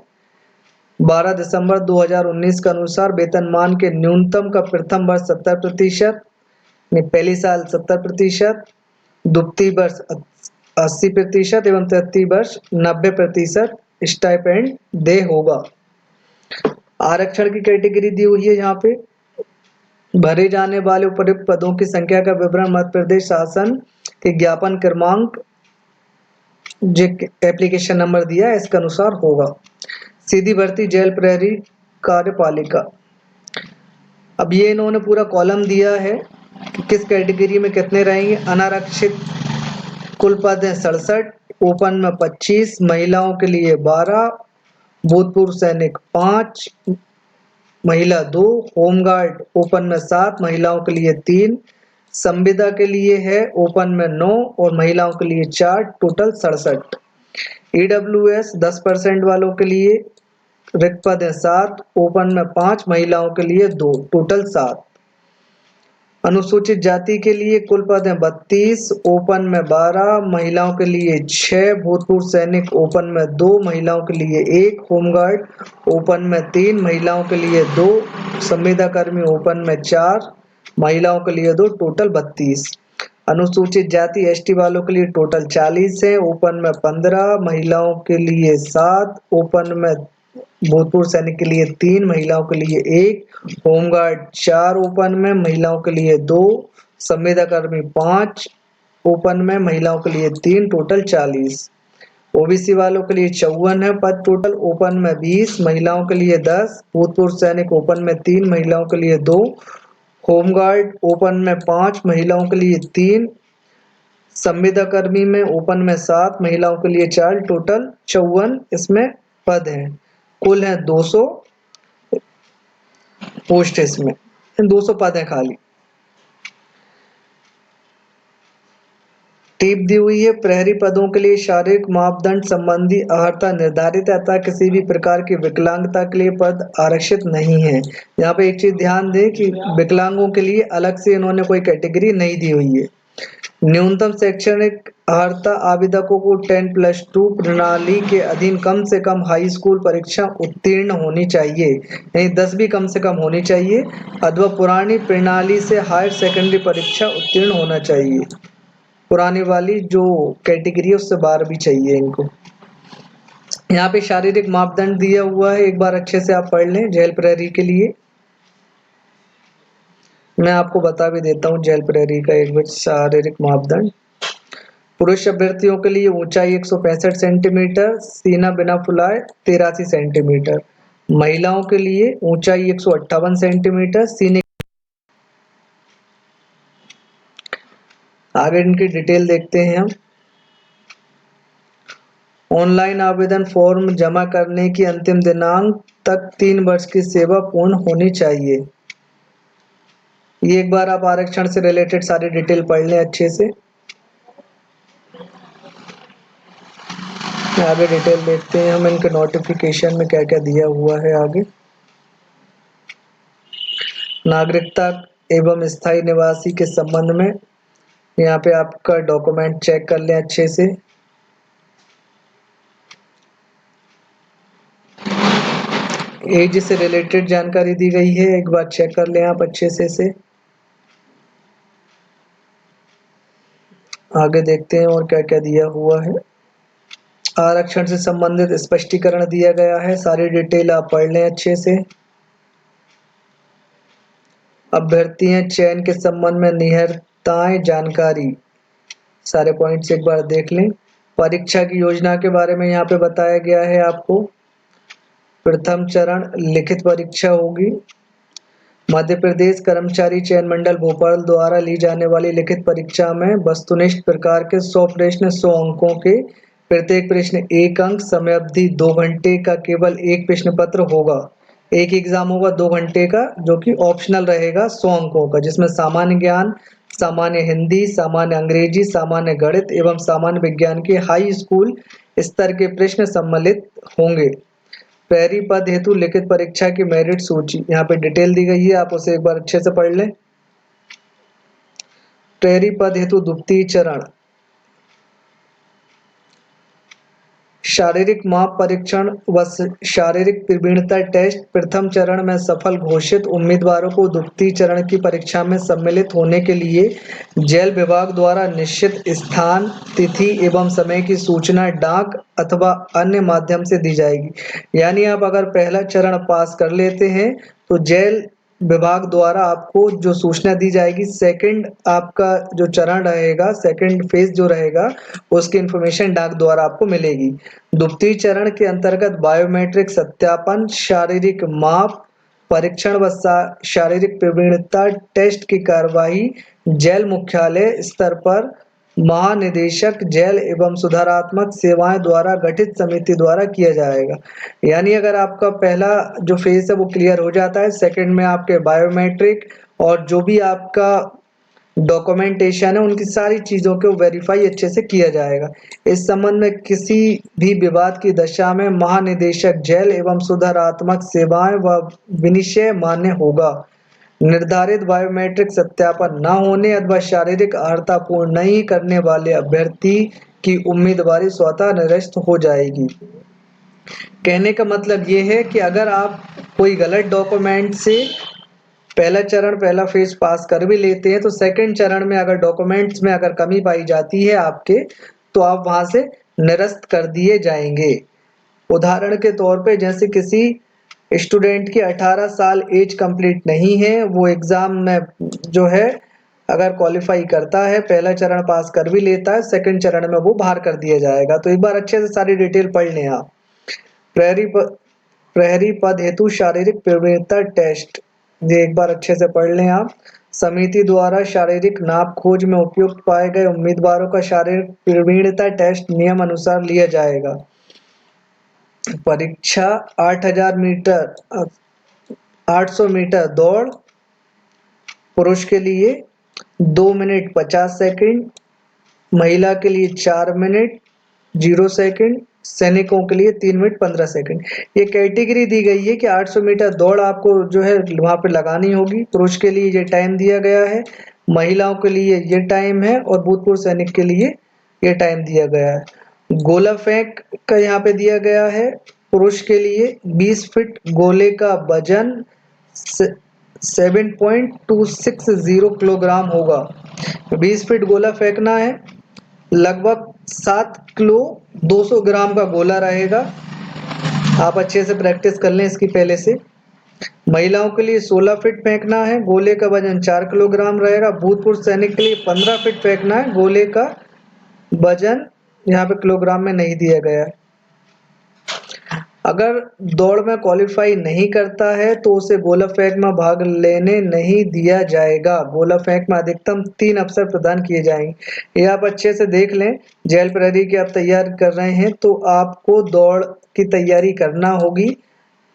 12 दिसंबर 2019 के अनुसार वेतनमान के न्यूनतम का प्रथम वर्ष 70%, पहली साल 70%, द्वितीय वर्ष 80% एवं तृतीय वर्ष 90% स्टाइपेंड दे होगा। आरक्षण की कैटेगरी दी हुई है यहाँ पे। भरे जाने वाले उपयुक्त पदों की संख्या का विवरण मध्य प्रदेश शासन के ज्ञापन क्रमांक, जो एप्लीकेशन नंबर दिया है इसके अनुसार होगा। सीधी भर्ती जेल प्रहरी कार्यपालिका। अब ये इन्होंने पूरा कॉलम दिया है कि किस कैटेगरी में कितने रहेंगे। अनारक्षित कुल पद है 67, ओपन में 25, महिलाओं के लिए 12, भूतपूर्व सैनिक 5, महिला 2, होमगार्ड ओपन में 7, महिलाओं के लिए 3, संविदा के लिए है ओपन में 9 और महिलाओं के लिए 4, टोटल 67। ईडब्ल्यूएस 10% वालों के लिए रिक्त पद है 7, ओपन में 5, महिलाओं के लिए 2, टोटल 7। अनुसूचित जाति के लिए कुल पद है 32, ओपन में 12, महिलाओं के लिए 6, भूतपूर्व सैनिक ओपन में 2, महिलाओं के लिए 1, होमगार्ड ओपन में 3, महिलाओं के लिए 2, संविदा कर्मी ओपन में 4, महिलाओं के लिए 2, टोटल 32। अनुसूचित जाति एसटी वालों के लिए टोटल 40 है, ओपन में 15, महिलाओं के लिए 7, ओपन में भूतपूर्व सैनिक के लिए 3, महिलाओं के लिए 1, होमगार्ड 4, ओपन में महिलाओं के लिए 2, संविदा कर्मी 5, ओपन में महिलाओं के लिए 3, टोटल 40। ओबीसी वालों के लिए 54 है पद टोटल, ओपन में 20, महिलाओं के लिए 10, भूतपूर्व सैनिक ओपन में 3, महिलाओं के लिए 2, होमगार्ड ओपन में 5, महिलाओं के लिए 3, संविदा कर्मी में ओपन में 7, महिलाओं के लिए 4, टोटल 54 इसमें पद हैं। कुल है 200 पोस्ट, इसमें 200 पद हैं खाली। टिप दी हुई है प्रहरी पदों के लिए शारीरिक मापदंड संबंधी अर्हता निर्धारित है, अतः किसी भी प्रकार की विकलांगता के लिए पद आरक्षित नहीं है। यहाँ पे एक चीज ध्यान दें कि विकलांगों के लिए अलग से इन्होंने कोई कैटेगरी नहीं दी हुई है। न्यूनतम शैक्षणिक अर्हता आवेदकों को 10+2 प्रणाली के अधीन कम से कम हाई स्कूल परीक्षा उत्तीर्ण होनी चाहिए, यानी 10 भी कम से कम होनी चाहिए, अथवा पुरानी प्रणाली से हायर सेकेंडरी परीक्षा उत्तीर्ण होना चाहिए। पुरानी वाली जो कैटेगरी है उससे 12 भी चाहिए इनको। यहाँ पे शारीरिक मापदंड दिया हुआ है, एक बार अच्छे से आप पढ़ लें। जेल प्रहरी के लिए मैं आपको बता भी देता हूँ जेल प्रहरी का एक बार शारीरिक मापदंड। पुरुष अभ्यर्थियों के लिए ऊंचाई 165 सेंटीमीटर, सीना बिना फुलाए 83 सेंटीमीटर। महिलाओं के लिए ऊंचाई 158 सेंटीमीटर, सीने। आगे इनकी डिटेल देखते हैं हम। ऑनलाइन आवेदन फॉर्म जमा करने की अंतिम दिनांक तक 3 वर्ष की सेवा पूर्ण होनी चाहिए। ये एक बार आप आरक्षण से रिलेटेड सारी डिटेल पढ़ लें अच्छे से। आगे डिटेल देखते हैं हम इनके नोटिफिकेशन में क्या क्या दिया हुआ है आगे। नागरिकता एवं स्थायी निवासी के संबंध में यहाँ पे आपका डॉक्यूमेंट चेक कर लें अच्छे से। एज से रिलेटेड जानकारी दी गई है, एक बार चेक कर लें आप अच्छे से। आगे देखते हैं और क्या क्या दिया हुआ है। आरक्षण से संबंधित स्पष्टीकरण दिया गया है, सारी डिटेल आप पढ़ लें अच्छे से। अभ्यर्थियों चयन के संबंध में निहिताएं जानकारी, सारे पॉइंट्स एक बार देख लें। परीक्षा की योजना के बारे में यहाँ पे बताया गया है आपको। प्रथम चरण लिखित परीक्षा होगी। मध्य प्रदेश कर्मचारी चयन मंडल भोपाल द्वारा ली जाने वाली लिखित परीक्षा में वस्तुनिष्ठ प्रकार के 100 प्रश्न 100 अंकों के, प्रत्येक प्रश्न 1 अंक, समय अवधि 2 घंटे का केवल एक प्रश्न पत्र होगा। एक एग्जाम होगा 2 घंटे का जो कि ऑप्शनल रहेगा 100 अंकों का, जिसमें सामान्य ज्ञान, सामान्य हिंदी, सामान्य अंग्रेजी, सामान्य गणित एवं सामान्य विज्ञान के हाई स्कूल स्तर के प्रश्न सम्मिलित होंगे। प्रहरी पद हेतु लिखित परीक्षा की मेरिट सूची यहाँ पे डिटेल दी गई है, आप उसे एक बार अच्छे से पढ़ लें। प्रहरी पद हेतु द्वितीय चरण शारीरिक माप परीक्षण व शारीरिक प्रवीणता टेस्ट प्रथम चरण में सफल घोषित उम्मीदवारों को द्वितीय चरण की परीक्षा में सम्मिलित होने के लिए जेल विभाग द्वारा निश्चित स्थान, तिथि एवं समय की सूचना डाक अथवा अन्य माध्यम से दी जाएगी। यानी आप अगर पहला चरण पास कर लेते हैं तो जेल विभाग द्वारा आपको जो सूचना दी जाएगी, सेकंड आपका जो चरण रहेगा, सेकंड फेज जो रहेगा, उसकी इंफॉर्मेशन डाक द्वारा आपको मिलेगी। द्वितीय चरण के अंतर्गत बायोमेट्रिक सत्यापन, शारीरिक माप परीक्षण व शारीरिक प्रवीणता टेस्ट की कार्यवाही जेल मुख्यालय स्तर पर महानिदेशक जेल एवं सुधारात्मक सेवाएं द्वारा गठित समिति द्वारा किया जाएगा। यानी अगर आपका पहला जो फेज है वो क्लियर हो जाता है, सेकंड में आपके बायोमेट्रिक और जो भी आपका डॉक्यूमेंटेशन है उनकी सारी चीज़ों को वेरीफाई अच्छे से किया जाएगा। इस संबंध में किसी भी विवाद की दशा में महानिदेशक जेल एवं सुधारात्मक सेवाएं व विनिश्चय मान्य होगा। निर्धारित बायोमेट्रिक सत्यापन न होने अथवा शारीरिक अर्हता पूर्ण नहीं करने वाले अभ्यर्थी की उम्मीदवारी स्वतः निरस्त हो जाएगी। कहने का मतलब ये है कि अगर आप कोई गलत डॉक्यूमेंट से पहला चरण पहला फेज पास कर भी लेते हैं तो सेकंड चरण में अगर डॉक्यूमेंट्स में अगर कमी पाई जाती है आपके, तो आप वहां से निरस्त कर दिए जाएंगे। उदाहरण के तौर पे जैसे किसी स्टूडेंट की 18 साल एज कंप्लीट नहीं है, वो एग्जाम में जो है अगर क्वालिफाई करता है, पहला चरण पास कर भी लेता है, सेकंड चरण में वो बाहर कर दिया जाएगा। तो एक बार अच्छे से सारी डिटेल पढ़ लें आप। प्रहरी पद हेतु शारीरिक प्रवीणता टेस्ट, ये एक बार अच्छे से पढ़ लें आप। समिति द्वारा शारीरिक नाप खोज में उपयुक्त पाए गए उम्मीदवारों का शारीरिक प्रवीणता टेस्ट नियम अनुसार लिया जाएगा। परीक्षा 8000 मीटर 800 मीटर दौड़ पुरुष के लिए 2 मिनट 50 सेकंड, महिला के लिए 4 मिनट 0 सेकंड, सैनिकों के लिए 3 मिनट 15 सेकंड। ये कैटेगरी दी गई है कि 800 मीटर दौड़ आपको जो है वहां पे लगानी होगी। पुरुष के लिए ये टाइम दिया गया है, महिलाओं के लिए ये टाइम है और भूतपूर्व सैनिक के लिए ये टाइम दिया गया है। गोला फेंक का यहाँ पे दिया गया है, पुरुष के लिए 20 फीट गोले का वजन 7.260 किलोग्राम होगा। 20 फीट गोला फेंकना है, लगभग 7 किलो 200 ग्राम का गोला रहेगा। आप अच्छे से प्रैक्टिस कर लें इसकी पहले से। महिलाओं के लिए 16 फीट फेंकना है, गोले का वजन 4 किलोग्राम रहेगा। भूतपूर्व सैनिक के लिए 15 फीट फेंकना है, गोले का वजन यहाँ पे किलोग्राम में नहीं दिया गया है। अगर दौड़ में क्वालिफाई नहीं करता है तो उसे गोला फेंक में भाग लेने नहीं दिया जाएगा। गोला फेंक में अधिकतम 3 अवसर प्रदान किए जाएंगे। ये आप अच्छे से देख लें। जेल प्रहरी की आप तैयार कर रहे हैं तो आपको दौड़ की तैयारी करना होगी।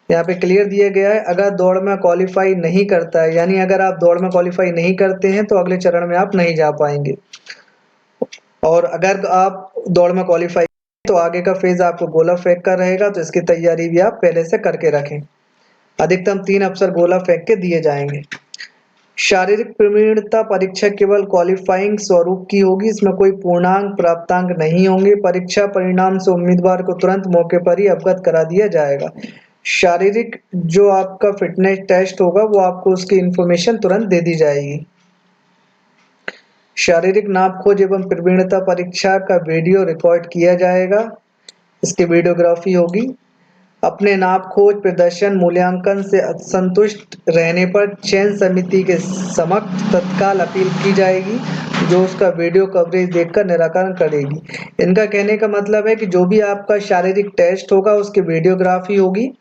यहाँ पे क्लियर दिया गया है, अगर दौड़ में क्वालिफाई नहीं करता है, यानी अगर आप दौड़ में क्वालिफाई नहीं करते हैं तो अगले चरण में आप नहीं जा पाएंगे। और अगर आप दौड़ में क्वालिफाई तो आगे का फेज आपको गोला फेंक का रहेगा, तो इसकी तैयारी भी आप पहले से करके रखें। अधिकतम 3 अवसर गोला फेंक के दिए जाएंगे। शारीरिक प्रवीणता परीक्षा केवल क्वालिफाइंग स्वरूप की होगी, इसमें कोई पूर्णांक प्राप्तांक नहीं होंगे। परीक्षा परिणाम से उम्मीदवार को तुरंत मौके पर ही अवगत करा दिया जाएगा। शारीरिक जो आपका फिटनेस टेस्ट होगा वो आपको उसकी इंफॉर्मेशन तुरंत दे दी जाएगी। शारीरिक नाप खोज एवं प्रवीणता परीक्षा का वीडियो रिकॉर्ड किया जाएगा, इसकी वीडियोग्राफी होगी। अपने नाप खोज प्रदर्शन मूल्यांकन से असंतुष्ट रहने पर चयन समिति के समक्ष तत्काल अपील की जाएगी, जो उसका वीडियो कवरेज देखकर निराकरण करेगी। इनका कहने का मतलब है कि जो भी आपका शारीरिक टेस्ट होगा उसकी वीडियोग्राफी होगी।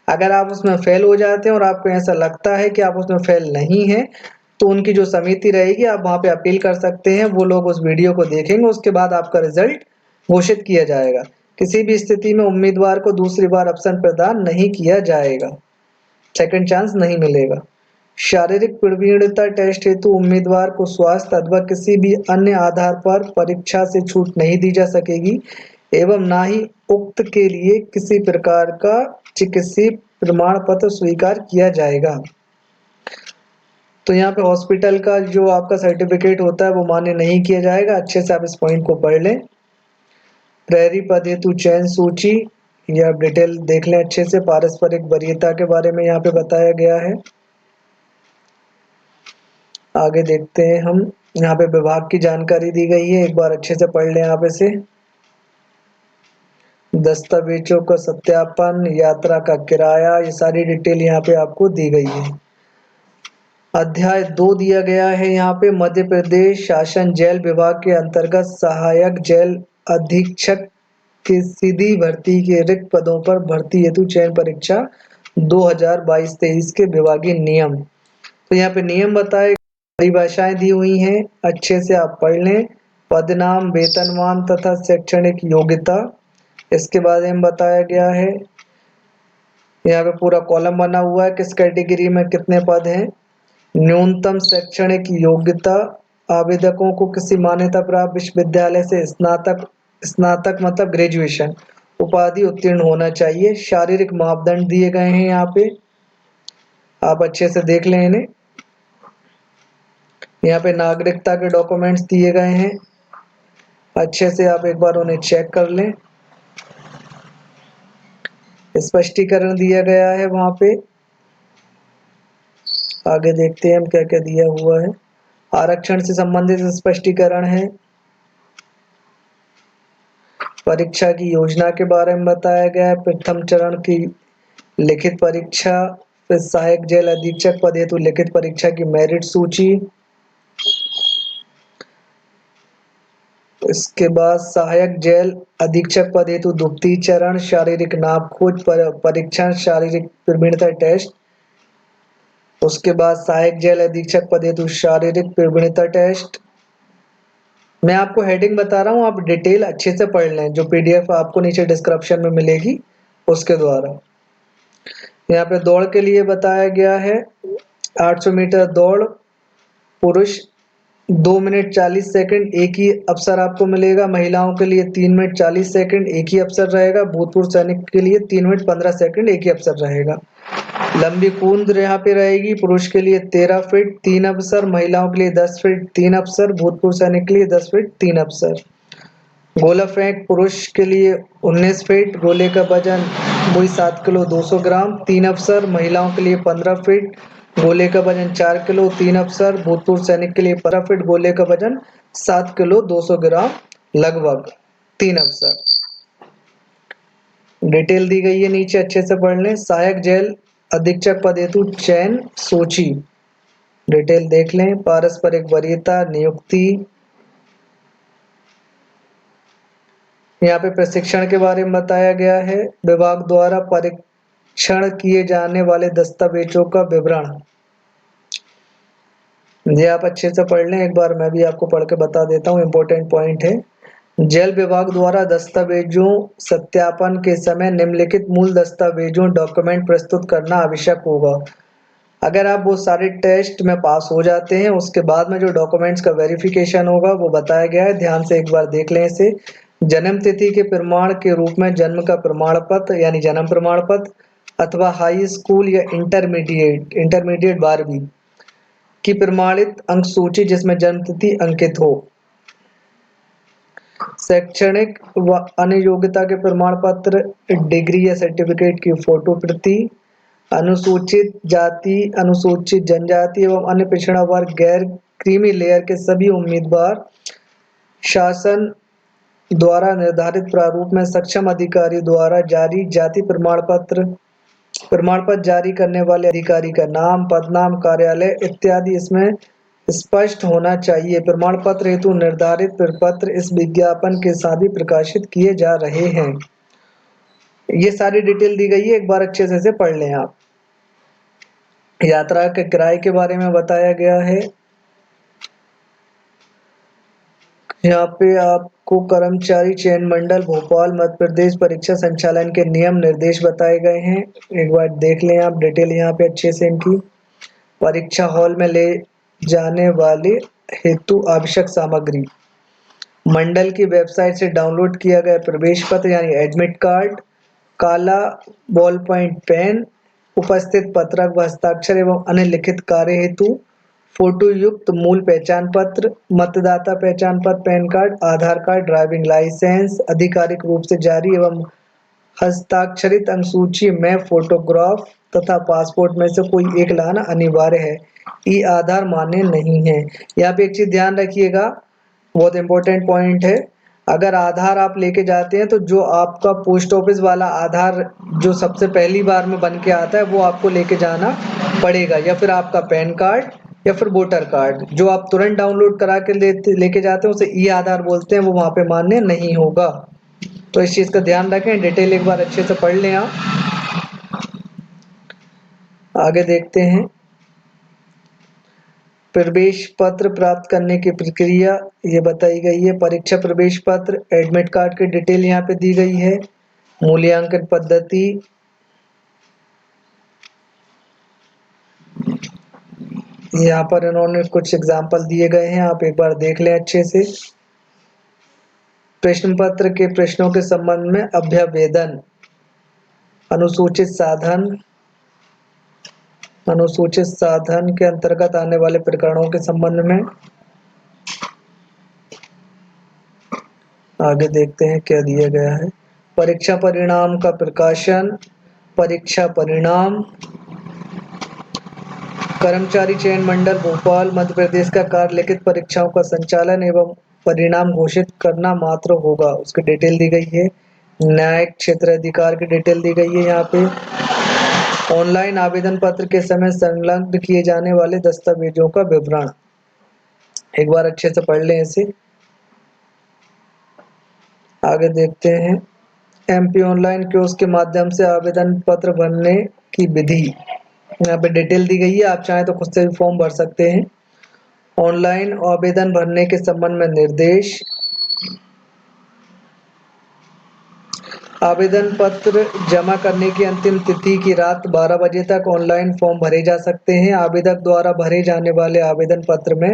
अगर आप उसमें फेल हो जाते हैं और आपको ऐसा लगता है कि आप उसमें फेल नहीं है, तो उनकी जो समिति रहेगी आप वहां पे अपील कर सकते हैं। वो लोग उस वीडियो को देखेंगे, उसके बाद आपका रिजल्ट घोषित किया जाएगा। किसी भी स्थिति में उम्मीदवार को दूसरी बार ऑप्शन प्रदान नहीं किया जाएगा, सेकंड चांस नहीं मिलेगा। शारीरिक प्रवीणता टेस्ट हेतु उम्मीदवार को स्वास्थ्य अथवा किसी भी अन्य आधार पर परीक्षा से छूट नहीं दी जा सकेगी एवं ना ही उक्त के लिए किसी प्रकार का चिकित्सीय प्रमाण पत्र स्वीकार किया जाएगा। तो यहाँ पे हॉस्पिटल का जो आपका सर्टिफिकेट होता है वो मान्य नहीं किया जाएगा। अच्छे से आप इस पॉइंट को पढ़ लें। प्रहरी पद हेतु चयन सूची, ये आप डिटेल देख लें अच्छे से। पारस्परिक वरीयता के बारे में यहाँ पे बताया गया है। आगे देखते हैं हम। यहाँ पे विभाग की जानकारी दी गई है, एक बार अच्छे से पढ़ लें आप इसे। दस्तावेजों का सत्यापन, यात्रा का किराया, ये सारी डिटेल यहाँ पे आपको दी गई है। अध्याय 2 दिया गया है यहाँ पे, मध्य प्रदेश शासन जेल विभाग के अंतर्गत सहायक जेल अधीक्षक की सीधी भर्ती के रिक्त पदों पर भर्ती हेतु चयन परीक्षा 2022-23 के विभागीय नियम। तो यहाँ पे नियम बताए, परिभाषाएं दी हुई हैं, अच्छे से आप पढ़ लें। पद नाम, वेतनमान तथा शैक्षणिक योग्यता, इसके बारे में बताया गया है। यहाँ पे पूरा कॉलम बना हुआ है, किस कैटेगरी में कितने पद हैं। न्यूनतम शैक्षणिक योग्यता, आवेदकों को किसी मान्यता प्राप्त विश्वविद्यालय से स्नातक स्नातक मतलब ग्रेजुएशन उपाधि उत्तीर्ण होना चाहिए। शारीरिक मापदंड दिए गए हैं यहाँ पे, आप अच्छे से देख लें इन्हें। यहाँ पे नागरिकता के डॉक्यूमेंट्स दिए गए हैं, अच्छे से आप एक बार उन्हें चेक कर लें। स्पष्टीकरण दिया गया है वहां पे। आगे देखते हैं हम क्या क्या दिया हुआ है। आरक्षण से संबंधित स्पष्टीकरण है। परीक्षा की योजना के बारे में बताया गया है। प्रथम चरण की लिखित परीक्षा, फिर सहायक जेल अधीक्षक पद हेतु लिखित परीक्षा की मेरिट सूची, इसके बाद सहायक जेल अधीक्षक पद हेतु द्वितीय चरण शारीरिक नाप खोज परीक्षण, शारीरिक प्रवीणता टेस्ट। उसके बाद सहायक जेल अधीक्षक पद हेतु शारीरिक प्रवीणता टेस्ट। मैं आपको हेडिंग बता रहा हूँ, आप डिटेल अच्छे से पढ़ लें, जो पीडीएफ आपको नीचे डिस्क्रिप्शन में मिलेगी उसके द्वारा। यहाँ पे दौड़ के लिए बताया गया है, 800 मीटर दौड़ पुरुष 2 मिनट 40 सेकंड एक ही अवसर आपको मिलेगा। महिलाओं के लिए 3 मिनट 40 सेकंड एक ही अवसर रहेगा। भूतपूर्व सैनिक के लिए 3 मिनट 15 सेकंड एक ही अवसर रहेगा। लंबी कूद यहाँ पे रहेगी, पुरुष के लिए 13 फीट 3 अवसर, महिलाओं के लिए 10 फीट 3 अवसर, भूतपूर्व सैनिक के लिए 10 फीट 3 अवसर। गोला फेंक पुरुष के लिए 19 फीट, गोले का वजन वही 7 किलो 200 ग्राम 3 अवसर। महिलाओं के लिए 15 फीट, गोले का वजन 4 किलो 3 अवसर। भूतपूर्व सैनिक के लिए 15 फीट, गोले का वजन 7 किलो 200 ग्राम लगभग 3 अवसर। डिटेल दी गई है नीचे, अच्छे से पढ़ लें। सहायक जेल अधीक्षक पद हेतु चयन सूची, डिटेल देख लें। पारस्परिक वरीयता, नियुक्ति, यहाँ पे प्रशिक्षण के बारे में बताया गया है। विभाग द्वारा परीक्षण किए जाने वाले दस्तावेजों का विवरण। ये आप अच्छे से पढ़ लें, एक बार मैं भी आपको पढ़ के बता देता हूँ, इम्पोर्टेंट पॉइंट है। जेल विभाग द्वारा दस्तावेजों सत्यापन के समय निम्नलिखित मूल दस्तावेजों डॉक्यूमेंट प्रस्तुत करना आवश्यक होगा। अगर आप वो सारे टेस्ट में पास हो जाते हैं, उसके बाद में जो डॉक्यूमेंट्स का वेरिफिकेशन होगा वो बताया गया है, ध्यान से एक बार देख लें इसे। जन्म तिथि के प्रमाण के रूप में जन्म का प्रमाण पत्र यानी जन्म प्रमाण पत्र अथवा हाई स्कूल या इंटरमीडिएट 12वीं की प्रमाणित अंक सूची जिसमें जन्म तिथि अंकित हो। शैक्षणिक व अन्य योग्यता के प्रमाण पत्र, डिग्री या सर्टिफिकेट की फोटो प्रति, अनुसूचित जाति, अनुसूचित जनजाति एवं अन्य पिछड़ा वर्ग गैर क्रीमी लेयर के सभी उम्मीदवार शासन द्वारा निर्धारित प्रारूप में सक्षम अधिकारी द्वारा जारी जाति प्रमाण पत्र जारी करने वाले अधिकारी का नाम, पदनाम, कार्यालय इत्यादि इसमें स्पष्ट होना चाहिए। प्रमाण पत्र हेतु निर्धारित प्रपत्र इस विज्ञापन के साथ ही प्रकाशित किए जा रहे हैं। ये सारी डिटेल दी गई है, एक बार अच्छे से इसे पढ़ लें आप। यात्रा के किराए के बारे में बताया गया है। यहाँ पे आपको कर्मचारी चयन मंडल भोपाल मध्य प्रदेश परीक्षा संचालन के नियम निर्देश बताए गए हैं, एक बार देख लें आप डिटेल यहाँ पे अच्छे से इनकी। परीक्षा हॉल में ले जाने वाले हेतु आवश्यक सामग्री, मंडल की वेबसाइट से डाउनलोड किया गया प्रवेश पत्र यानी एडमिट कार्ड, काला बॉल पॉइंट पेन, उपस्थित पत्रक व हस्ताक्षर एवं अन्य लिखित कार्य हेतु फोटो युक्त मूल पहचान पत्र, मतदाता पहचान पत्र, पैन कार्ड, आधार कार्ड, ड्राइविंग लाइसेंस, आधिकारिक रूप से जारी एवं हस्ताक्षरित अनुसूची में फोटोग्राफ तथा पासपोर्ट में से कोई एक लाना अनिवार्य है। ई आधार मान्य नहीं है। यहाँ पे एक चीज ध्यान रखिएगा, बहुत इंपॉर्टेंट पॉइंट है। अगर आधार आप लेके जाते हैं तो जो आपका पोस्ट ऑफिस वाला आधार जो सबसे पहली बार में बन के आता है वो आपको लेके जाना पड़ेगा, या फिर आपका पैन कार्ड या फिर वोटर कार्ड जो आप तुरंत डाउनलोड करा के लेके जाते हैं उसे ई आधार बोलते हैं, वो वहाँ पे मान्य नहीं होगा। तो इस चीज का ध्यान रखें, डिटेल एक बार अच्छे से पढ़ लें आप। आगे देखते हैं, प्रवेश पत्र प्राप्त करने की प्रक्रिया ये बताई गई है। परीक्षा प्रवेश पत्र, एडमिट कार्ड की डिटेल यहाँ पे दी गई है। मूल्यांकन पद्धति, यहाँ पर इन्होंने कुछ एग्जाम्पल दिए गए हैं, आप एक बार देख लें अच्छे से। प्रश्न पत्र के प्रश्नों के संबंध में अभ्यावेदन, अनुसूचित साधन के अंतर्गत आने वाले प्रकरणों के संबंध में। आगे देखते हैं क्या दिया गया है। परीक्षा परिणाम का प्रकाशन, परीक्षा परिणाम, कर्मचारी चयन मंडल भोपाल मध्य प्रदेश का कार्य लिखित परीक्षाओं का संचालन एवं परिणाम घोषित करना मात्र होगा, उसकी डिटेल दी गई है। न्यायिक क्षेत्र अधिकार की डिटेल दी गई है यहाँ पे। ऑनलाइन आवेदन पत्र के समय संलग्न किए जाने वाले दस्तावेजों का विवरण, एक बार अच्छे से पढ़ लें इसे। आगे देखते हैं, एमपी ऑनलाइन कियोस्क के माध्यम से आवेदन पत्र भरने की विधि, यहाँ पे डिटेल दी गई है, आप चाहें तो खुद से भी फॉर्म भर सकते हैं। ऑनलाइन आवेदन भरने के संबंध में निर्देश, आवेदन पत्र जमा करने की अंतिम तिथि की रात 12 बजे तक ऑनलाइन फॉर्म भरे जा सकते हैं। आवेदक द्वारा भरे जाने वाले आवेदन पत्र में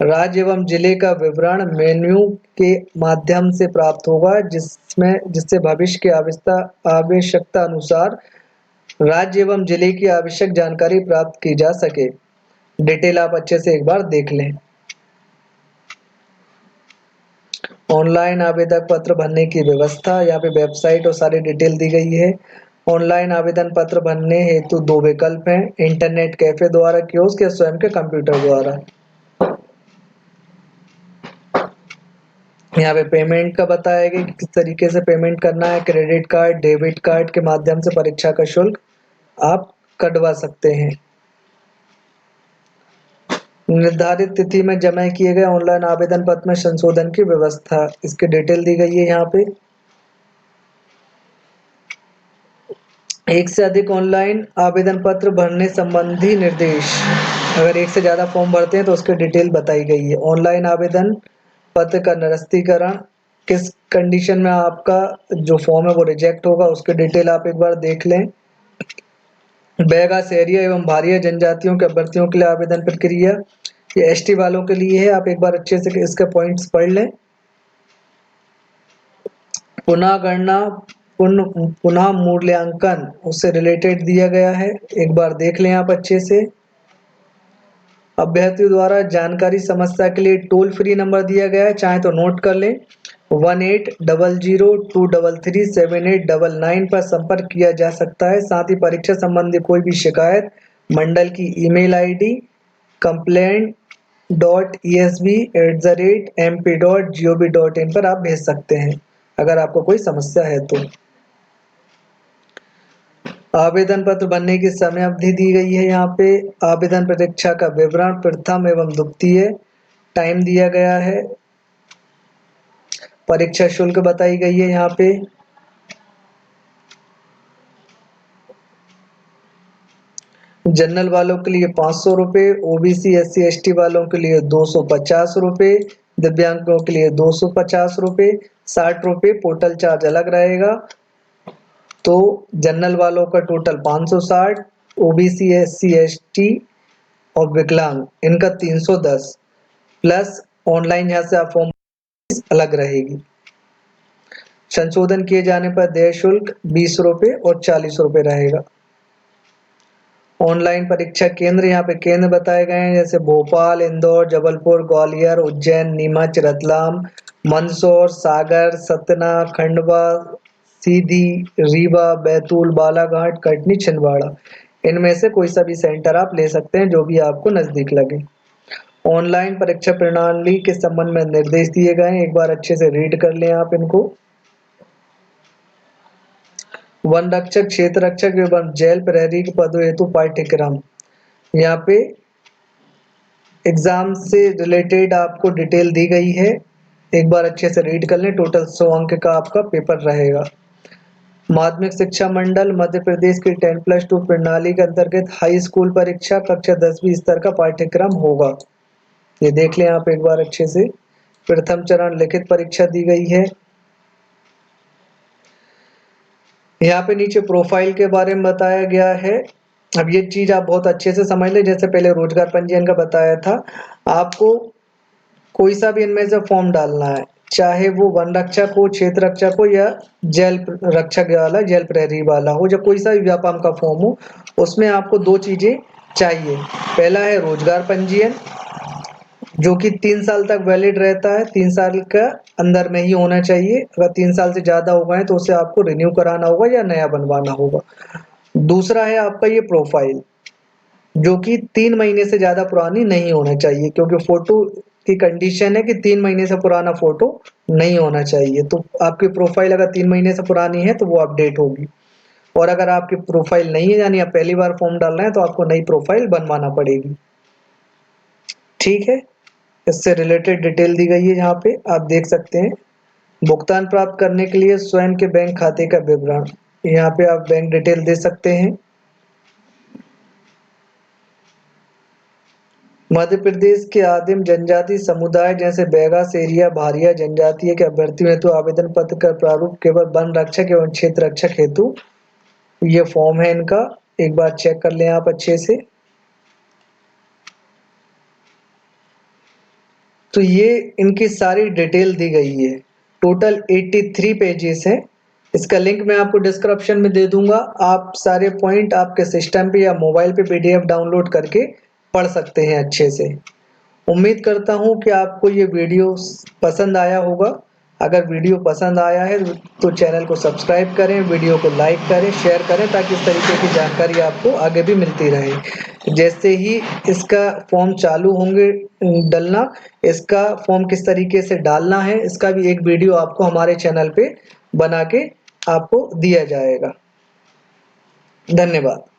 राज्य एवं जिले का विवरण मेन्यू के माध्यम से प्राप्त होगा, जिससे भविष्य की आवश्यकता अनुसार राज्य एवं जिले की आवश्यक जानकारी प्राप्त की जा सके। डिटेल आप अच्छे से एक बार देख लें। ऑनलाइन आवेदन पत्र भरने की व्यवस्था, यहाँ पे वेबसाइट और सारी डिटेल दी गई है। ऑनलाइन आवेदन पत्र भरने हेतु दो विकल्प हैं, इंटरनेट कैफे द्वारा कियोस्क या स्वयं के कंप्यूटर द्वारा। यहाँ पे पेमेंट का बताया गया कि किस तरीके से पेमेंट करना है। क्रेडिट कार्ड, डेबिट कार्ड के माध्यम से परीक्षा का शुल्क आप कटवा सकते हैं। निर्धारित तिथि में जमा किए गए ऑनलाइन आवेदन पत्र में संशोधन की व्यवस्था, इसकी डिटेल दी गई है यहाँ पे। एक से अधिक ऑनलाइन आवेदन पत्र भरने संबंधी निर्देश। अगर एक से ज़्यादा फॉर्म भरते हैं तो उसकी डिटेल बताई गई है। ऑनलाइन आवेदन पत्र का निरस्तीकरण, किस कंडीशन में आपका जो फॉर्म है वो रिजेक्ट होगा, उसकी डिटेल आप एक बार देख लें। बैगा शहरी एवं भारिया जनजातियों के अभ्यर्थियों के लिए आवेदन प्रक्रिया, ये एसटी वालों के लिए है। आप एक बार अच्छे से इसके पॉइंट्स पढ़ लें। पुनः गणना, पुनः मूल्यांकन उससे रिलेटेड दिया गया है, एक बार देख लें आप अच्छे से। अभ्यर्थियों द्वारा जानकारी समस्या के लिए टोल फ्री नंबर दिया गया है, चाहे तो नोट कर लें। 1800233789 पर संपर्क किया जा सकता है। साथ ही परीक्षा संबंधी कोई भी शिकायत मंडल की ईमेल आईडी complaint.esb@mp.gov.in पर आप भेज सकते हैं अगर आपको कोई समस्या है तो। आवेदन पत्र भरने की समय अवधि दी गई है यहाँ पे। आवेदन परीक्षा का विवरण प्रथम एवं द्वितीय टाइम दिया गया है। परीक्षा शुल्क बताई गई है यहाँ पे। जनरल वालों के लिए 500 रुपये, ओबीसी SC ST वालों के लिए 250 रुपये, दिव्यांगों के लिए 250 रुपये, 60 रुपये पोर्टल चार्ज अलग रहेगा। तो जनरल वालों का टोटल 560, ओबीसी SC ST और विकलांग इनका 310 प्लस ऑनलाइन यहाँ से आप फॉर्म अलग रहेगी। संशोधन किए जाने पर देय शुल्क 20 रुपये और 40 रुपये रहेगा। ऑनलाइन परीक्षा केंद्र यहाँ पे केंद्र बताए गए हैं, जैसे भोपाल, इंदौर, जबलपुर, ग्वालियर, उज्जैन, नीमच, रतलाम, मंदसौर, सागर, सतना, खंडवा, सीधी, रीवा, बैतूल, बालाघाट, कटनी, छिंदवाड़ा, इनमें से कोई सा भी सेंटर आप ले सकते हैं जो भी आपको नजदीक लगे। ऑनलाइन परीक्षा प्रणाली के संबंध में निर्देश दिए गए हैं, एक बार अच्छे से रीड कर लें आप इनको। वन रक्षक, क्षेत्र रक्षक एवं जेल प्रहरी के पदों हेतु पाठ्यक्रम, यहाँ पे एग्जाम से रिलेटेड आपको डिटेल दी गई है, एक बार अच्छे से रीड कर लें। टोटल 100 अंक का आपका पेपर रहेगा। माध्यमिक शिक्षा मंडल मध्य प्रदेश की 10+2 प्रणाली के अंतर्गत हाई स्कूल परीक्षा कक्षा 10वीं स्तर का पाठ्यक्रम होगा, ये देख लें आप एक बार अच्छे से। प्रथम चरण लिखित परीक्षा दी गई है। यहाँ पे नीचे प्रोफाइल के बारे में बताया गया है। अब ये चीज आप बहुत अच्छे से समझ लें, जैसे पहले रोजगार पंजीयन का बताया था, आपको कोई सा भी इनमें से फॉर्म डालना है, चाहे वो वन रक्षक हो, क्षेत्र रक्षक हो या जेल रक्षक वाला, जेल प्रहरी वाला हो, या कोई सा भी व्यापम का फॉर्म हो, उसमें आपको दो चीजें चाहिए। पहला है रोजगार पंजीयन, जो कि 3 साल तक वैलिड रहता है, 3 साल का अंदर में ही होना चाहिए। अगर 3 साल से ज्यादा हो गए तो उसे आपको रिन्यू कराना होगा या नया बनवाना होगा। दूसरा है आपका ये प्रोफाइल, जो कि 3 महीने से ज्यादा पुरानी नहीं होना चाहिए, क्योंकि फोटो की कंडीशन है कि 3 महीने से पुराना फोटो नहीं होना चाहिए। तो आपकी प्रोफाइल अगर 3 महीने से पुरानी है तो वो अपडेट होगी, और अगर आपकी प्रोफाइल नहीं है, यानी आप पहली बार फॉर्म डाल रहे हैं, तो आपको नई प्रोफाइल बनवाना पड़ेगी। ठीक है, इससे रिलेटेड डिटेल दी गई है, यहाँ पे आप देख सकते हैं। भुगतान प्राप्त करने के लिए स्वयं के बैंक खाते का विवरण, यहाँ पे आप बैंक डिटेल दे सकते हैं। मध्य प्रदेश के आदिम जनजाति समुदाय जैसे बैगा, सेरिया, भारिया जनजातीय के अभ्यर्थियों हेतु आवेदन पत्र का प्रारूप केवल वन रक्षक एवं क्षेत्र रक्षक हेतु, ये फॉर्म है इनका, एक बार चेक कर लें आप अच्छे से। तो ये इनकी सारी डिटेल दी गई है, टोटल 83 पेजेस है। इसका लिंक मैं आपको डिस्क्रिप्शन में दे दूंगा, आप सारे पॉइंट आपके सिस्टम पे या मोबाइल पे PDF डाउनलोड करके पढ़ सकते हैं अच्छे से। उम्मीद करता हूँ कि आपको ये वीडियो पसंद आया होगा। अगर वीडियो पसंद आया है तो चैनल को सब्सक्राइब करें, वीडियो को लाइक करें, शेयर करें, ताकि इस तरीके की जानकारी आपको आगे भी मिलती रहे। जैसे ही इसका फॉर्म चालू होंगे डलना, इसका फॉर्म किस तरीके से डालना है, इसका भी एक वीडियो आपको हमारे चैनल पे बना के आपको दिया जाएगा। धन्यवाद।